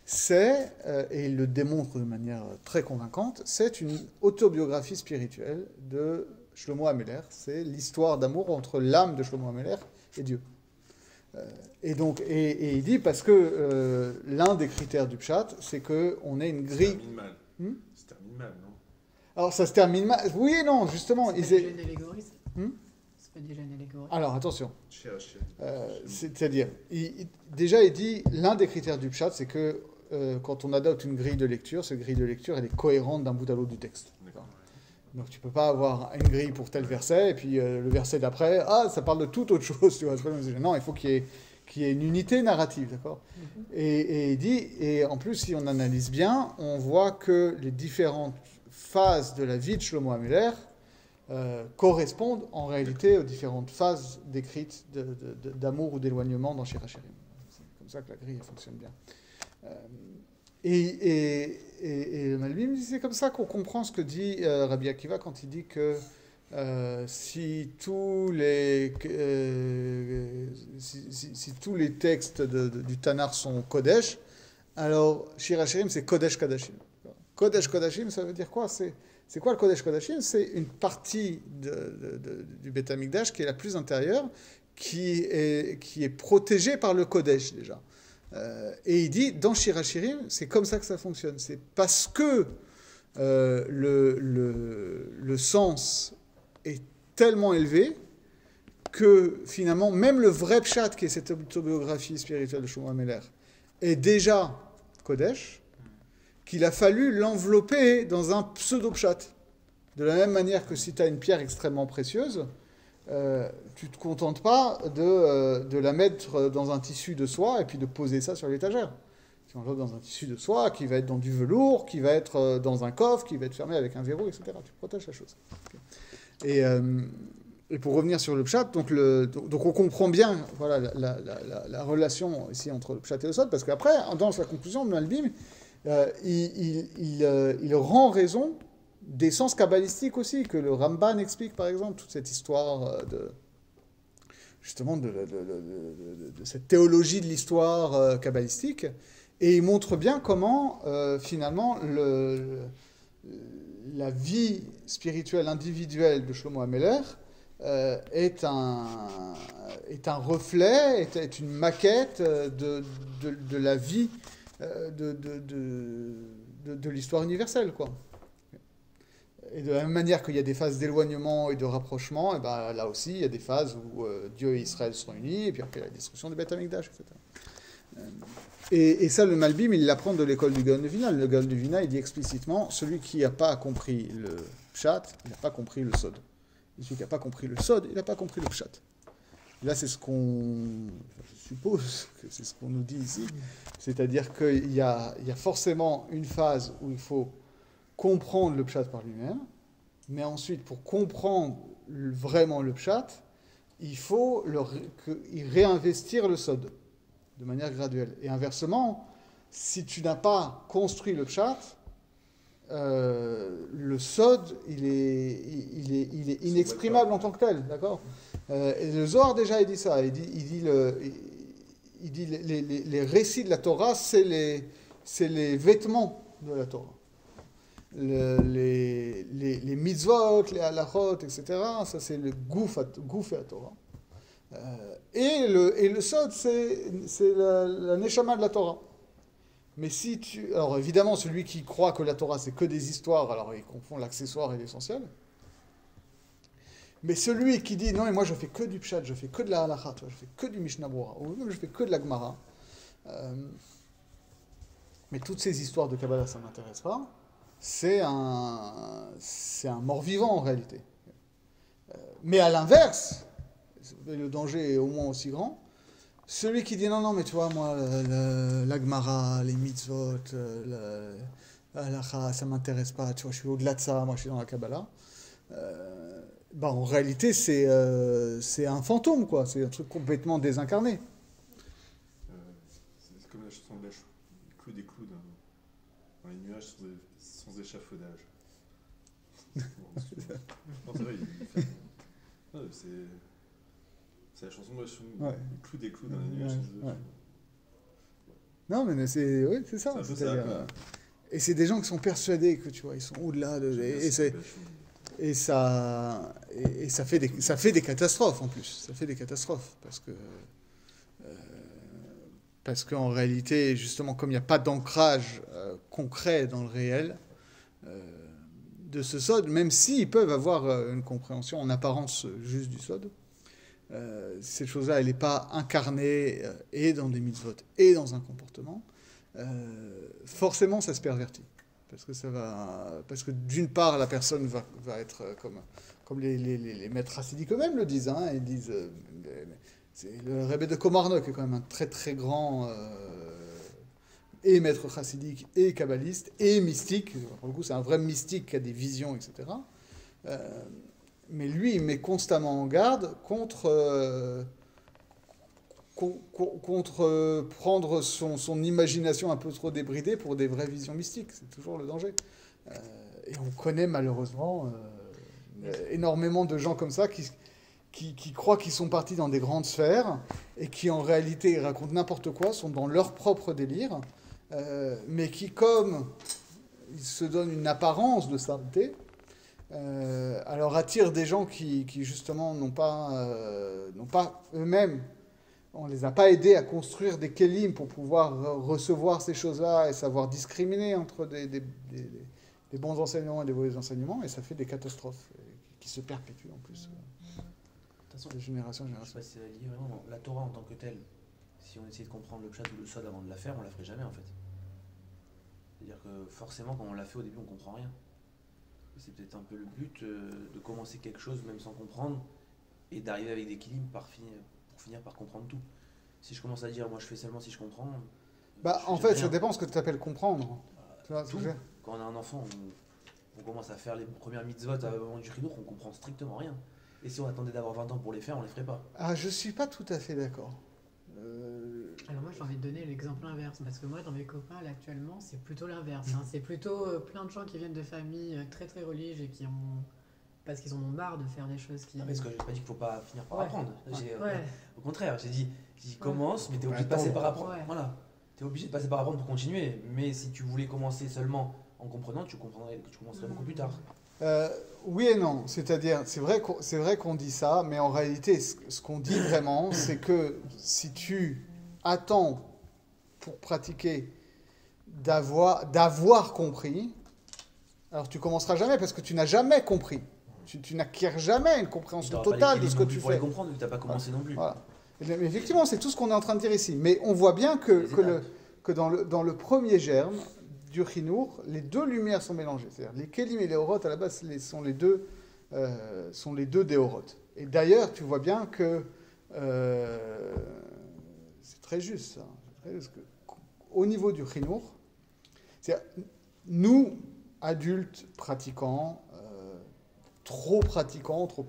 c'est, et il le démontre de manière très convaincante, c'est une autobiographie spirituelle de Shlomo HaMelech. C'est l'histoire d'amour entre l'âme de Shlomo HaMelech et Dieu. Et il dit, parce que l'un des critères du pshat, c'est qu'on ait une grille... Ça se termine mal, non? Alors ça se termine mal. Oui et non, justement. C'est pas déjà une allégorie, ça C'est pas déjà une allégorie. Alors attention. Cher. C'est-à-dire, déjà il dit, l'un des critères du pshat, c'est que quand on adopte une grille de lecture, cette grille de lecture, elle est cohérente d'un bout à l'autre du texte. D'accord. Donc tu peux pas avoir une grille pour tel verset, et puis le verset d'après, ça parle de toute autre chose. Tu vois, non, il faut qu'il y ait une unité narrative, d'accord. Et il dit, et en plus, si on analyse bien, on voit que les différentes phases de la vie de Shlomo HaMelech correspondent en réalité aux différentes phases décrites d'amour ou d'éloignement dans Shir HaShirim. C'est comme ça que la grille fonctionne bien. Et le Malbim dit, c'est comme ça qu'on comprend ce que dit Rabbi Akiva quand il dit que si tous les textes du Tanakh sont Kodesh, alors Shir HaShirim c'est Kodesh Kodashim. Kodesh Kodashim, ça veut dire quoi? C'est quoi le Kodesh Kodashim? C'est une partie du Beth Amikdash qui est la plus intérieure, qui est protégée par le Kodesh déjà. Et il dit, dans Shir HaShirim, c'est comme ça que ça fonctionne. C'est parce que le sens est tellement élevé que finalement, même le vrai pshat, qui est cette autobiographie spirituelle de Shlomo HaMelech, est déjà Kodesh, qu'il a fallu l'envelopper dans un pseudo-pshat. De la même manière que si tu as une pierre extrêmement précieuse, tu ne te contentes pas de la mettre dans un tissu de soie et puis de poser ça sur l'étagère. Tu l'enveloppes dans un tissu de soie qui va être dans du velours, qui va être dans un coffre, qui va être fermé avec un verrou, etc. Tu protèges la chose. Okay. Et pour revenir sur le pshat, donc on comprend bien voilà, la relation ici entre le pshat et le sod, parce qu'après, dans sa conclusion, le Malbim, il rend raison des sens kabbalistiques aussi, que le Ramban explique par exemple, toute cette histoire de cette théologie de l'histoire kabbalistique, et il montre bien comment finalement la vie spirituelle individuelle de Shlomo HaMelech est un reflet, est une maquette de la vie de l'histoire universelle, quoi. Et de la même manière qu'il y a des phases d'éloignement et de rapprochement, et ben là aussi, il y a des phases où Dieu et Israël sont unis, et puis après, il y a la destruction du Beth Amikdash, etc. Et ça, le Malbim, il l'apprend de l'école du Gaon de Vilna. Le Gaon de Vilna, il dit explicitement, celui qui n'a pas compris le pshat, il n'a pas compris le sod. Et celui qui n'a pas compris le sod, il n'a pas compris le pshat. Là, c'est ce qu'on... Je suppose que c'est ce qu'on nous dit ici. C'est-à-dire qu'il y a forcément une phase où il faut comprendre le pshat par lui-même, mais ensuite, pour comprendre vraiment le pshat, il faut réinvestir le sod de manière graduelle. Et inversement, si tu n'as pas construit le pshat, le sod, il est inexprimable en tant que tel, d'accord? Et le Zohar déjà, il dit ça. Il dit les récits de la Torah, c'est les vêtements de la Torah. Les mitzvot, les halachot, etc. Ça, c'est le gouf et la Torah. Et le sod, c'est la neshama de la Torah. Mais si tu... Alors évidemment, celui qui croit que la Torah, c'est que des histoires, alors il confond l'accessoire et l'essentiel. Mais celui qui dit, non, mais moi je fais que du pshat, je fais que de la halakha, je fais que du Mishnah Berurah, ou même je fais que de la Gemara, mais toutes ces histoires de Kabbalah, ça ne m'intéresse pas, c'est un mort-vivant en réalité. Mais à l'inverse, le danger est au moins aussi grand, celui qui dit, non, mais tu vois, moi, la Gemara, les mitzvot, la halakha, ça ne m'intéresse pas, tu vois, je suis au-delà de ça, moi je suis dans la Kabbalah, en réalité, c'est un fantôme, quoi. C'est un truc complètement désincarné. C'est comme la chanson de Lachou. Il cloue des clous dans les nuages sans échafaudage. Non, c'est vrai, c'est la chanson de Lachou. Ouais. Il cloue des clous dans les nuages sans échafaudage. Non, mais c'est ça. C'est un peu ça, et c'est des gens qui sont persuadés que, tu vois, ils sont au-delà de... Et ça fait des catastrophes en plus. Ça fait des catastrophes parce qu'en réalité, justement, comme il n'y a pas d'ancrage concret dans le réel, de ce sod, même s'ils peuvent avoir une compréhension en apparence juste du sod. Cette chose-là, elle n'est pas incarnée et dans des mitzvot et dans un comportement. Forcément, ça se pervertit. Parce que d'une part, la personne va être comme les maîtres chassidiques eux-mêmes le disent. Hein, ils disent, c'est le Rebbe de Komarno qui est quand même un très très grand et maître chassidique et kabbaliste et mystique. Pour le coup, c'est un vrai mystique qui a des visions, etc. Mais lui, il met constamment en garde contre prendre son imagination un peu trop débridée pour des vraies visions mystiques. C'est toujours le danger. Et on connaît malheureusement énormément de gens comme ça qui croient qu'ils sont partis dans des grandes sphères et qui en réalité racontent n'importe quoi, sont dans leur propre délire, mais qui, comme ils se donnent une apparence de sainteté, alors attirent des gens qui justement n'ont pas eux-mêmes. On ne les a pas aidés à construire des kélim pour pouvoir recevoir ces choses-là et savoir discriminer entre des bons enseignements et des mauvais enseignements, et ça fait des catastrophes qui se perpétuent en plus, de génération en Je sais génération. pas si c'est lié vraiment. La Torah en tant que telle, si on essayait de comprendre le pshat ou le sod avant de la faire, on la ferait jamais en fait. C'est-à-dire que forcément, quand on l'a fait au début, on comprend rien. Et c'est peut-être un peu le but de commencer quelque chose même sans comprendre et d'arriver avec des kélim pour finir par comprendre tout. Si je commence à dire moi je fais seulement si je comprends. En fait, ça dépend ce que tu appelles comprendre. Tu vois, Tout. Quand on a un enfant, on commence à faire les premières mitzvot à moment du chidour, on comprend strictement rien. Et si on attendait d'avoir 20 ans pour les faire, on les ferait pas. Ah, je suis pas tout à fait d'accord. Alors moi j'ai envie de donner l'exemple inverse, parce que moi dans mes copains là, actuellement c'est plutôt l'inverse. Hein. C'est plutôt plein de gens qui viennent de familles très très religieuses et qui ont... parce qu'ils en ont marre de faire des choses qui... Non, mais ce que j'ai pas dit qu'il faut pas finir par Ouais. apprendre. Ouais. Au contraire, j'ai dit commence, mais t'es obligé de passer par apprendre. Ouais. Voilà. T'es obligé de passer par apprendre pour continuer. Mais si tu voulais commencer seulement en comprenant, tu commencerais beaucoup plus tard. Oui et non, c'est-à-dire, c'est vrai qu'on dit ça, mais en réalité, ce qu'on dit vraiment, c'est que si tu attends pour pratiquer d'avoir compris, alors tu commenceras jamais parce que tu n'as jamais compris. Tu n'acquiers jamais une compréhension totale de ce que tu pour fais. les comprendre, vu que t'as pas commencé non plus. Voilà. Mais effectivement, c'est tout ce qu'on est en train de dire ici. Mais on voit bien que dans le premier germe du chinour, les deux lumières sont mélangées. C'est-à-dire les kélim et les orotes, à la base, sont les deux des orotes. Et d'ailleurs, tu vois bien que c'est très juste, ça. Au niveau du chinour, nous, adultes pratiquants, trop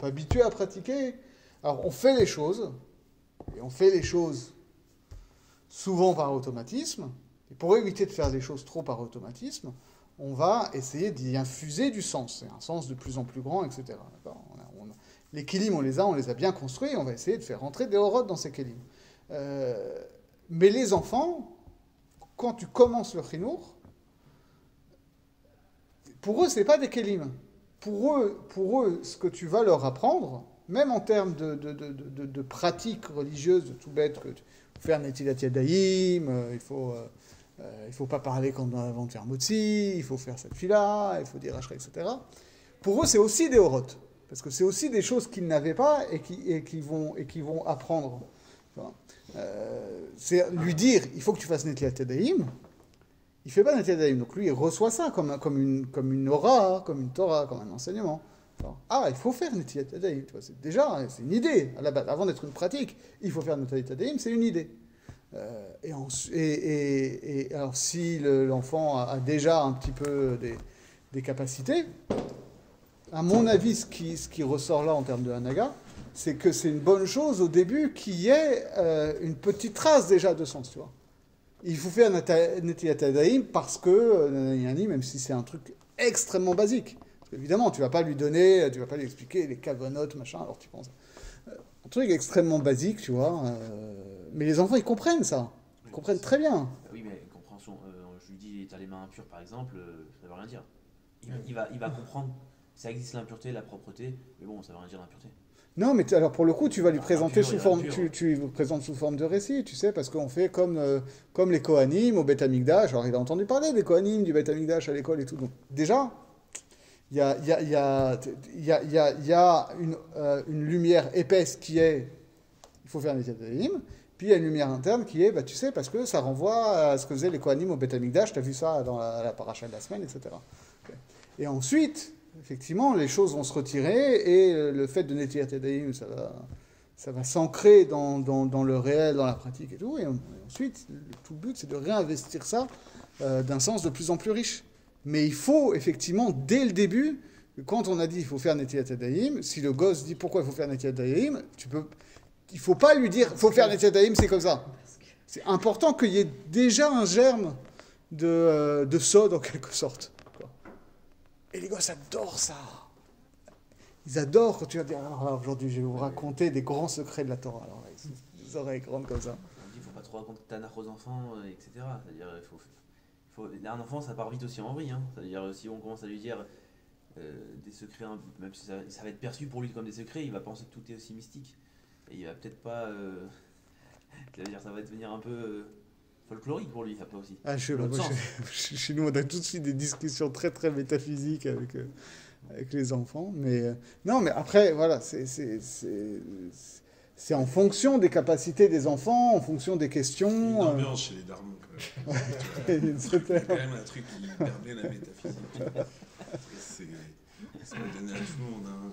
habitués à pratiquer, alors on fait les choses, et on fait les choses souvent par automatisme, et pour éviter de faire des choses trop par automatisme, on va essayer d'y infuser du sens, c'est un sens de plus en plus grand, etc. Les kélim, on les a bien construits, on va essayer de faire rentrer des orotes dans ces kélim. Mais les enfants, quand tu commences le chinour, pour eux, ce n'est pas des kélim. Pour eux, ce que tu vas leur apprendre, même en termes de pratiques religieuses, de tout bête, que tu faut faire Netilat Yadayim, il faut pas parler avant de faire Motzi, il faut faire cette fila, il faut dire Ashra, etc. Pour eux, c'est aussi des orotes, parce que c'est aussi des choses qu'ils n'avaient pas et qui vont apprendre. C'est lui dire, il faut que tu fasses Netilat Yadayim. Il ne fait pas Netilat Yadayim, donc lui, il reçoit ça comme une aura, comme une Torah, comme un enseignement. Il faut faire Netilat Yadayim. Déjà, c'est une idée. À la base, avant d'être une pratique, il faut faire Netilat Yadayim, c'est une idée. Et alors, si l'enfant a déjà un petit peu des capacités, à mon avis, ce qui ressort là en termes de Hanaga, c'est que c'est une bonne chose au début qu'il y ait une petite trace déjà de sens, tu vois. Il faut faire Netilat Yadayim parce que, même si c'est un truc extrêmement basique. Parce qu'évidemment, tu ne vas pas lui expliquer les kavanotes, machin, alors tu penses. Un truc extrêmement basique, tu vois. Mais les enfants, ils comprennent ça. Ils comprennent très bien. Oui, mais compréhension. Je lui dis, t'as les mains impures, par exemple, ça ne veut rien dire. Il va comprendre. Ça existe l'impureté, la propreté, mais bon, ça ne veut rien dire l'impureté. Non, mais alors pour le coup, tu vas lui présenter Impur, sous il est forme, impur. tu lui présentes sous forme de récit, tu sais, parce qu'on fait comme les Kohanim au Beth Amikdash. Alors il a entendu parler des Kohanim, du Beth Amikdash à l'école et tout. Donc déjà, il y a, il y a, il y a, il y a une lumière épaisse qui est, il faut faire Netilat Yadayim. Puis il y a une lumière interne qui est, bah, tu sais, parce que ça renvoie à ce que faisaient les Kohanim au Beth Amikdash. Tu as vu ça dans la paracha de la semaine, etc. Ok. Et ensuite, effectivement, les choses vont se retirer et le fait de Netilat Yadayim, ça va s'ancrer dans le réel, dans la pratique et tout. Et ensuite, tout le but, c'est de réinvestir ça d'un sens de plus en plus riche. Mais il faut, effectivement, dès le début, quand on a dit qu'il faut faire Netilat Yadayim, si le gosse dit pourquoi il faut faire Netilat Yadayim, il ne faut pas lui dire il faut faire Netilat Yadayim, c'est comme ça. C'est important qu'il y ait déjà un germe de sod, en quelque sorte. Et les gosses adorent ça. Ils adorent quand tu vas dire alors là, aujourd'hui, je vais vous raconter des grands secrets de la Torah. Alors, ils ont des oreilles grandes comme ça. On dit qu'il ne faut pas trop raconter Tanakh aux enfants, etc. C'est-à-dire, un enfant, ça part vite aussi en vrille. Hein. C'est-à-dire, si on commence à lui dire des secrets, même si ça va être perçu pour lui comme des secrets, il va penser que tout est aussi mystique. Et il va peut-être pas. C'est-à-dire, ça va devenir un peu folklorique pour lui, ça peut aussi. Ah, chez nous, on a tout de suite des discussions très très métaphysiques avec les enfants. Mais non, mais après, voilà, c'est en fonction des capacités des enfants, en fonction des questions. Il y a une ambiance chez les darmons, quand même. C'est quand même un truc qui permet la métaphysique. C'est pas donné à tout le monde. Hein.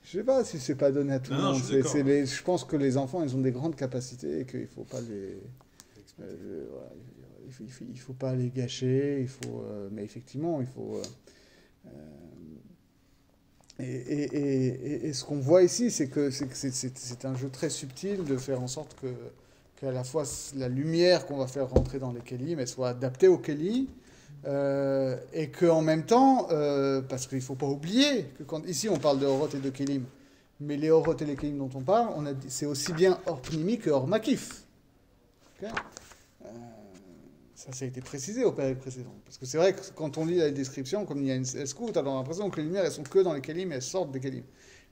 Je sais pas si c'est pas donné à tout le monde. Je suis d'accord. Je pense que les enfants, ils ont des grandes capacités et qu'il faut pas les... voilà, il faut pas les gâcher. Mais effectivement, il faut... Et ce qu'on voit ici, c'est que c'est un jeu très subtil de faire en sorte qu'à la fois la lumière qu'on va faire rentrer dans les kelim, elle soit adaptée aux kelim, et qu'en même temps, parce qu'il ne faut pas oublier que ici on parle de horot et de kelim, mais les horot et les kelim dont on parle, c'est aussi bien hors pnimi que hors makif. Okay, ça a été précisé au période précédente. Parce que c'est vrai que quand on lit la description, comme il y a une scout, alors on a l'impression que les lumières, elles sont que dans les kelim et elles sortent des kelim.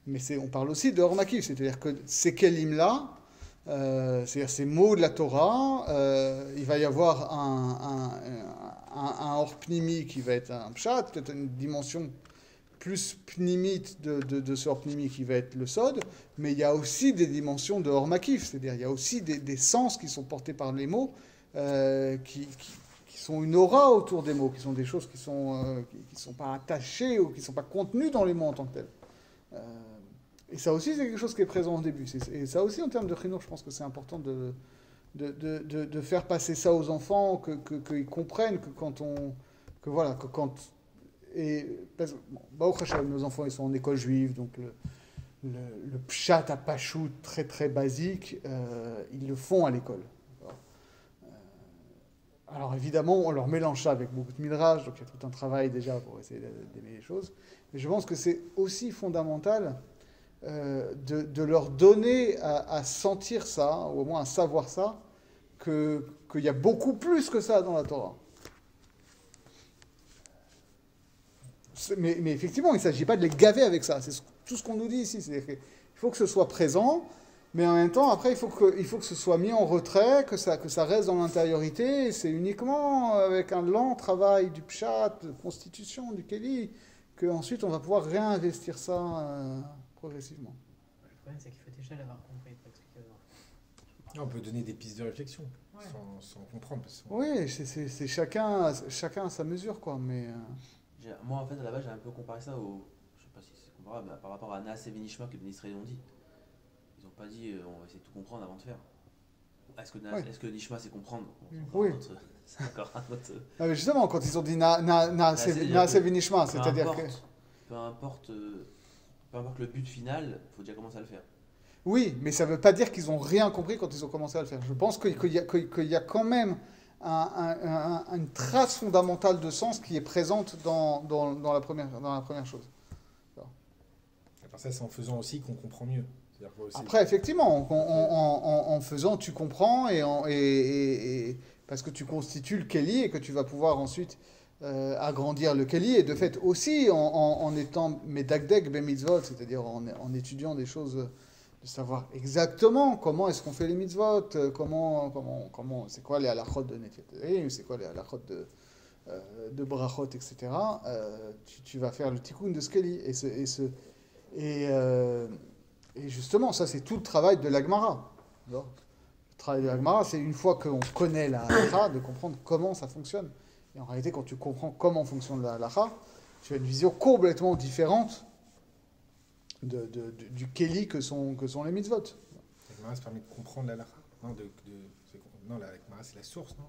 Mais on parle aussi de hors makif, c'est-à-dire que ces kelim-là, c'est-à-dire ces mots de la Torah, il va y avoir un hors pnimi qui va être un pshat, peut-être une dimension plus pnimite de ce hors pnimi qui va être le sod, mais il y a aussi des dimensions de hors makif, c'est-à-dire il y a aussi des sens qui sont portés par les mots, qui sont une aura autour des mots, qui sont des choses qui sont pas attachées ou qui ne sont pas contenues dans les mots en tant que tels. Et ça aussi, c'est quelque chose qui est présent au début. Et ça aussi, en termes de chinour, je pense que c'est important de faire passer ça aux enfants, qu'ils comprennent que quand Baruch Hashem, nos enfants, ils sont en école juive, donc le pshat à pachout très très basique, ils le font à l'école. Alors évidemment, on leur mélange ça avec beaucoup de midrash, donc il y a tout un travail déjà pour essayer d'aimer les choses. Mais je pense que c'est aussi fondamental de leur donner à sentir ça, ou au moins à savoir ça, qu'il y a beaucoup plus que ça dans la Torah. Mais effectivement, il ne s'agit pas de les gaver avec ça. C'est tout ce qu'on nous dit ici. Il faut que ce soit présent, mais en même temps, après, il faut que ce soit mis en retrait, que ça reste dans l'intériorité. Et c'est uniquement avec un lent travail du pshat, de constitution, du keli, qu'ensuite on va pouvoir réinvestir ça progressivement. Le problème, c'est qu'il faut déjà l'avoir compris pour expliquer aux enfants. On peut donner des pistes de réflexion, Ouais. sans comprendre. Oui, c'est chacun à sa mesure, quoi. Mais Moi, en fait, à la base, j'ai un peu comparé ça je sais pas si c'est comparable, mais par rapport à Naas et Benishma que les Israéliens ont dit. Ils n'ont pas dit on va essayer de tout comprendre avant de faire. Est-ce que Nishma c'est comprendre? Oui. C'est encore un autre. Ah, mais justement, quand ils ont dit Naaseh Vinishma, c'est-à-dire que... Peu importe le but final, il faut déjà commencer à le faire. Oui, mais ça ne veut pas dire qu'ils n'ont rien compris quand ils ont commencé à le faire. Je pense qu'il y a quand même une trace fondamentale de sens qui est présente dans la première chose. Après ça, c'est en faisant aussi qu'on comprend mieux. Après, effectivement, en faisant, tu comprends, et parce que tu constitues le Keli et que tu vas pouvoir ensuite agrandir le Keli, et de fait aussi en étant Medagdeg ben mitzvot, c'est-à-dire en étudiant des choses, de savoir exactement comment est-ce qu'on fait les mitzvot, c'est quoi les halachot de Netilat, c'est quoi les halachot de brachot, etc. Tu vas faire le tikkun de ce Keli. Et justement, ça c'est tout le travail de l'Agmara. Le travail de l'Agmara, c'est une fois qu'on connaît la halakha, de comprendre comment ça fonctionne. Et en réalité, quand tu comprends comment fonctionne la halakha, tu as une vision complètement différente du Keli que sont les mitzvot. L'Agmara, ça permet de comprendre la halakha. Non, la Agmara, c'est la source, non?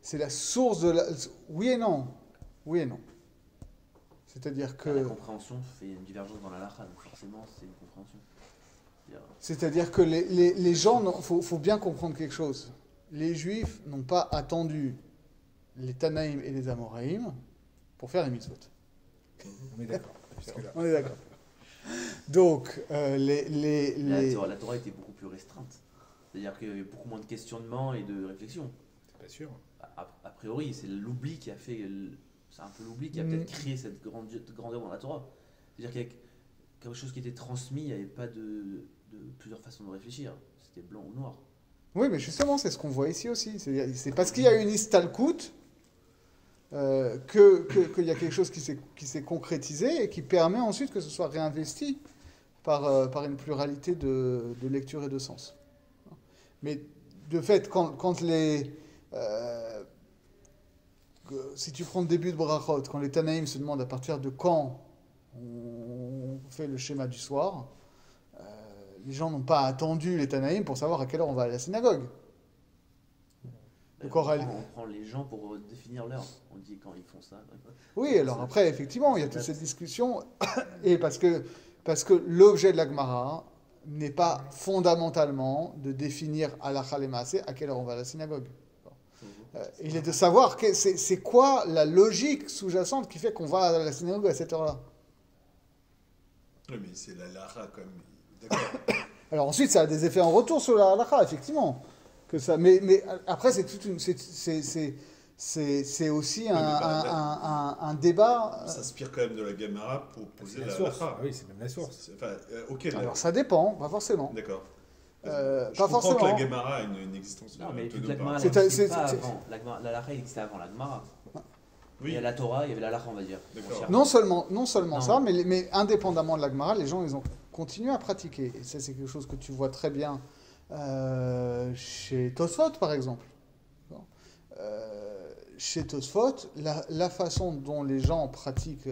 C'est la source de la... Oui et non. Oui et non. C'est-à-dire que... La compréhension fait une divergence dans la halakha, donc forcément, c'est une compréhension. C'est-à-dire que les gens... Il faut bien comprendre quelque chose. Les Juifs n'ont pas attendu les Tanaïm et les Amoraïm pour faire les mitzvot. On est d'accord. On est d'accord. Donc, La Torah était beaucoup plus restreinte. C'est-à-dire qu'il y avait beaucoup moins de questionnements et de réflexions. C'est pas sûr. A priori, c'est l'oubli qui a fait... C'est un peu l'oubli qui a peut-être créé cette grandeur dans la Torah. C'est-à-dire qu'il y a quelque chose qui était transmis, il n'y avait pas de plusieurs façons de réfléchir. C'était blanc ou noir. Oui, mais justement, c'est ce qu'on voit ici aussi. C'est parce qu'il y a une istalkout qu'il y a quelque chose qui s'est concrétisé et qui permet ensuite que ce soit réinvesti par une pluralité de lectures et de sens. Mais de fait, si tu prends le début de Brachot, quand les Tanaïm se demandent à partir de quand on fait le schéma du soir, les gens n'ont pas attendu les Tanaïm pour savoir à quelle heure on va à la synagogue. On prend les gens pour définir l'heure. On dit quand ils font ça. Oui, alors après, effectivement, il y a toute cette discussion. Et parce que l'objet de la Gemara n'est pas fondamentalement de définir halakha le maaseh à quelle heure on va à la synagogue. Il est de savoir c'est quoi la logique sous-jacente qui fait qu'on va à la synagogue à cette heure-là. Oui, mais c'est la halakha quand même. D'accord. Alors ensuite, ça a des effets en retour sur la halakha, effectivement. Mais après, c'est aussi un débat. Ça s'inspire quand même de la Gemara pour poser la source. halakha. Oui, c'est même la source. Alors ça dépend, pas forcément. D'accord. Pas je comprends forcément. que la Gemara a une existence. Non, mais toute autonome la Gemara par n'existait pas c'est- avant. La halakha existait avant la Gemara. Oui. Il y a la Torah, il y avait la halakha, on va dire. D'accord. Non seulement Non. ça, mais indépendamment de la Gemara, les gens ils ont continué à pratiquer. Et ça, c'est quelque chose que tu vois très bien chez Tosfot, par exemple. Chez Tosfot, la façon dont les gens pratiquent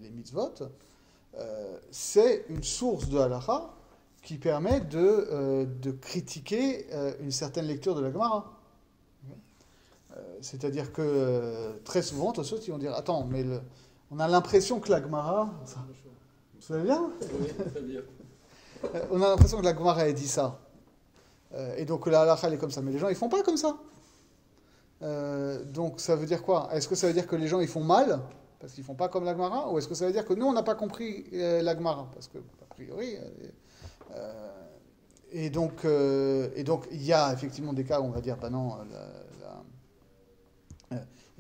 les mitzvot, c'est une source de halakha qui permet de critiquer une certaine lecture de la Gemara. C'est-à-dire que très souvent, Tosfot, ils vont dire « Attends, mais on a l'impression que la Gemara... » Vous allez bien ? On a l'impression que la Gemara a dit ça. Et donc la halakha, elle est comme ça. Mais les gens, ils font pas comme ça. Donc ça veut dire quoi? Est-ce que ça veut dire que les gens, ils font mal parce qu'ils font pas comme la Gemara? Ou est-ce que ça veut dire que nous, on n'a pas compris la Gemara? Parce que, a priori... Et donc, il y a effectivement des cas où on va dire, bah non,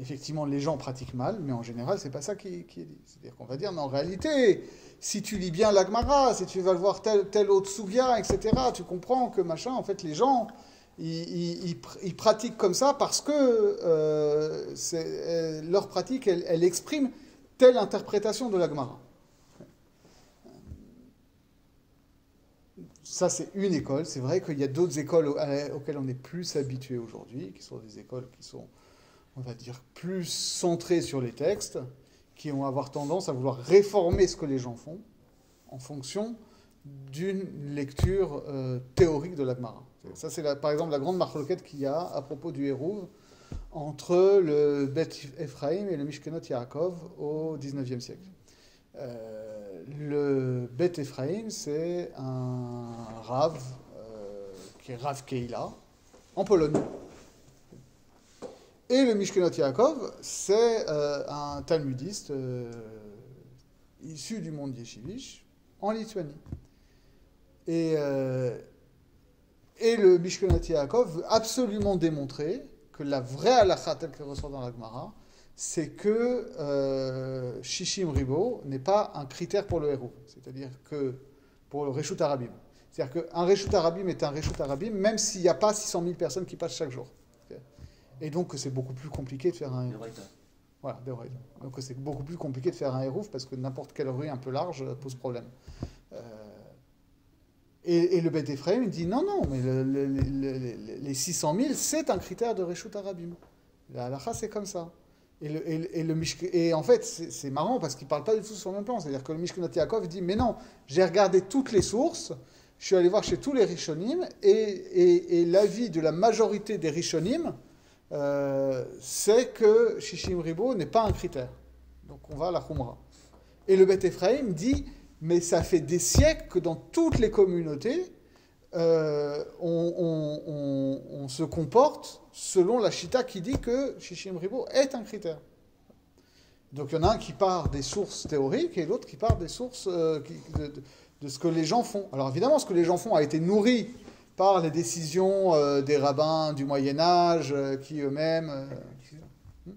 effectivement, les gens pratiquent mal, mais en général, c'est pas ça qui est dit. C'est-à-dire qu'on va dire, mais en réalité, si tu lis bien la Gemara, si tu vas le voir tel autre Sugya, etc., tu comprends que machin, en fait, les gens, ils pratiquent comme ça parce que leur pratique, elle exprime telle interprétation de la Gemara. Ça, c'est une école. C'est vrai qu'il y a d'autres écoles auxquelles on est plus habitué aujourd'hui, qui sont des écoles qui sont, on va dire, plus centrées sur les textes, qui vont avoir tendance à vouloir réformer ce que les gens font en fonction d'une lecture théorique de la Gemara. Ça, c'est par exemple la grande marloquette qu'il y a à propos du Hérouv entre le Bet Ephraim et le Mishkenot Yaakov au XIXe siècle. Le Bet Ephraim, c'est un Rav, qui est Rav Keila, en Pologne. Et le Mishkenot Yaakov, c'est un talmudiste issu du monde yeshivish, en Lituanie. Et le Mishkenot Yaakov veut absolument démontrer que la vraie halakha telle qu'elle ressort dans la Gemara, c'est que Shishim Ribo n'est pas un critère pour le héros. C'est-à-dire que pour le Reshut Arabim. C'est-à-dire qu'un Reshut Arabim est un Reshut Arabim, même s'il n'y a pas 600 000 personnes qui passent chaque jour. Et donc, c'est beaucoup plus compliqué de faire un... Voilà, donc c'est beaucoup plus compliqué de faire un hérouf parce que n'importe quelle rue un peu large pose problème. Et le Beth Ephraim dit non, mais les 600 000, c'est un critère de Reshut Arabim. La halakha, c'est comme ça. Et en fait, c'est marrant parce qu'il ne parle pas du tout sur le même plan. C'est-à-dire que le Mishkenot Yaakov dit mais non, j'ai regardé toutes les sources, je suis allé voir chez tous les Rishonim, et l'avis de la majorité des Rishonim, c'est que Shishim Ribo n'est pas un critère. Donc on va à la Khumra. Et le Beth Ephraim dit mais ça fait des siècles que dans toutes les communautés, on se comporte selon la Shita qui dit que Shishim Ribo est un critère. Donc il y en a un qui part des sources théoriques et l'autre qui part des sources de ce que les gens font. Alors évidemment, ce que les gens font a été nourri par les décisions des rabbins du Moyen-Âge qui eux-mêmes...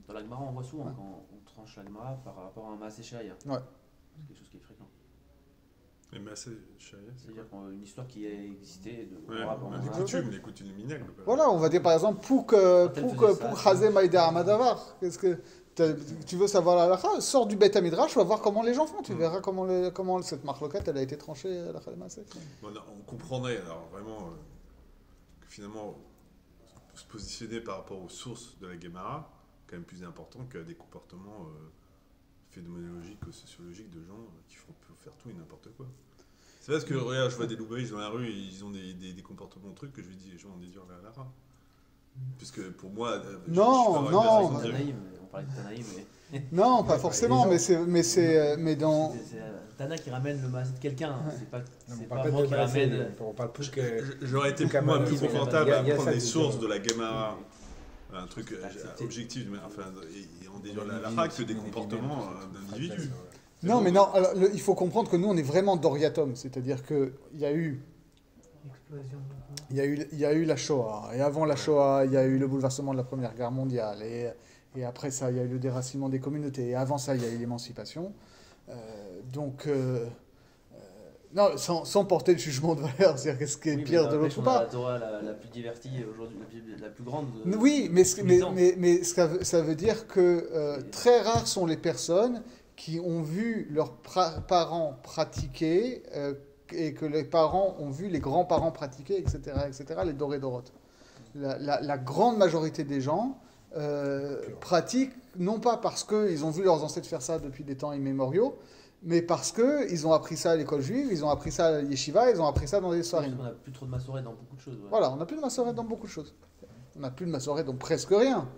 Dans la Gemara, on voit souvent quand on tranche la Gemara par rapport à un Maaseh Shaya. Ouais. C'est quelque chose qui est fréquent. Et Maaseh Shaya, c'est-à-dire une histoire qui a existé de ouais, on a des coutumes, des coutumes minagles. Voilà, on va dire par exemple Pouk Chazé Maïda Amadavar. Qu'est-ce que tu veux savoir la halakha? Sors du Beth Midrash, on va voir comment les gens font. Tu verras comment cette marloquette elle a été tranchée à la Khalemassé. Bon, on comprendrait alors vraiment que finalement se positionner par rapport aux sources de la Gemara quand même plus important qu'à des comportements phénoménologiques ou sociologiques de gens qui font faire tout et n'importe quoi. C'est parce que regarde, je vois des loubaïs dans la rue et ils ont des comportements de trucs que je lui dis les gens en déduire la halakha. Puisque pour moi, non. On parlait de Tanaïm, mais... Non, pas forcément, mais dans... C'est Tana qui ramène le masque de quelqu'un, c'est pas pas moi qui ramène... On parle plus que... J'aurais été moins plus confortable à prendre les sources de la Gemara, un truc objectif, et en déduire la halakha que des comportements d'individus. Non, mais non, alors, il faut comprendre que nous, on est vraiment d'Oriatom, c'est-à-dire qu'il y a eu... Il y a eu la Shoah, et avant la Shoah, il y a eu le bouleversement de la Première Guerre mondiale, et après ça, il y a eu le déracinement des communautés, et avant ça, il y a eu l'émancipation. Non, sans porter le jugement de valeur, c'est-à-dire qu'est-ce qui est pire de l'autre ou pas. La Torah la plus divertie aujourd'hui, la plus grande. Oui, mais ça veut dire que très rares sont les personnes qui ont vu leurs parents pratiquer, et que les parents ont vu les grands-parents pratiquer, etc., les dorés dorotes. La grande majorité des gens pratiquent, non pas parce qu'ils ont vu leurs ancêtres faire ça depuis des temps immémoriaux, mais parce qu'ils ont appris ça à l'école juive, ils ont appris ça à la yeshiva, ils ont appris ça dans les soirées. On n'a plus trop de massorette dans beaucoup de choses. Ouais. Voilà, on n'a plus de massorette dans beaucoup de choses. On n'a plus de massorette dans presque rien.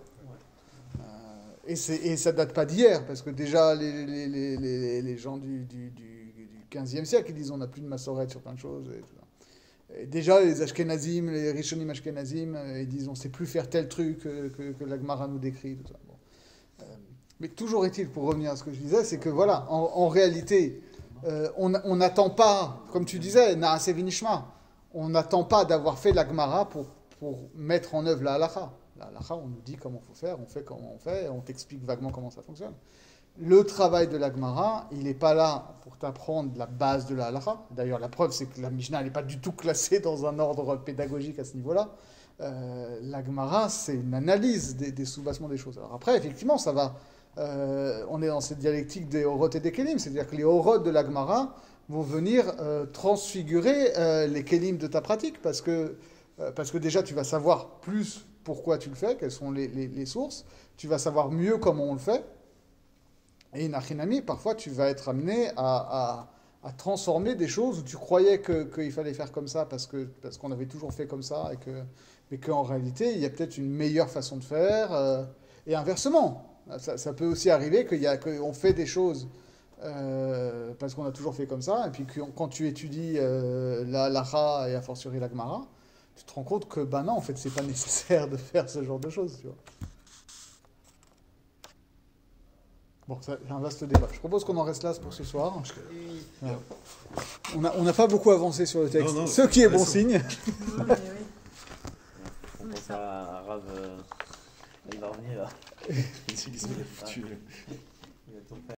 Ouais. Et ça date pas d'hier, parce que déjà les gens du 15e siècle, ils disent on n'a plus de massorette sur plein de choses. Et déjà, les Ashkenazim, les Rishonim Ashkenazim, ils disent on ne sait plus faire tel truc que la Gemara nous décrit. Tout ça. Bon. Mais toujours est-il, pour revenir à ce que je disais, c'est que voilà, en réalité, on n'attend pas, comme tu disais, Naase Vinishma, on n'attend pas d'avoir fait la Gemara pour mettre en œuvre la halakha. La halakha, on nous dit comment il faut faire, on fait comment on fait, on t'explique vaguement comment ça fonctionne. Le travail de la Gemara, il n'est pas là pour t'apprendre la base de la halakha. D'ailleurs, la preuve, c'est que la Mishnah n'est pas du tout classée dans un ordre pédagogique à ce niveau-là. La Gemara, c'est une analyse des sous-bassements des choses. Alors après, effectivement, ça va... on est dans cette dialectique des Horot et des Kélim, c'est-à-dire que les Horot de la Gemara vont venir transfigurer les Kélim de ta pratique, parce que déjà, tu vas savoir plus pourquoi tu le fais, quelles sont les sources, tu vas savoir mieux comment on le fait. Et Nachinami, parfois tu vas être amené à transformer des choses où tu croyais qu'il fallait faire comme ça parce qu'on avait toujours fait comme ça, mais qu'en réalité il y a peut-être une meilleure façon de faire, et inversement. Ça peut aussi arriver qu'on fait des choses parce qu'on a toujours fait comme ça, et puis quand tu étudies la halakha et a fortiori la Gemara, tu te rends compte que non, en fait c'est pas nécessaire de faire ce genre de choses, tu vois. Bon, c'est un vaste débat. Je propose qu'on en reste là pour ce soir. Ouais. On n'a pas beaucoup avancé sur le texte, ce qui est bon signe. On pense à Rav, il va revenir. Il dit qu'il se fait foutu. Il a ton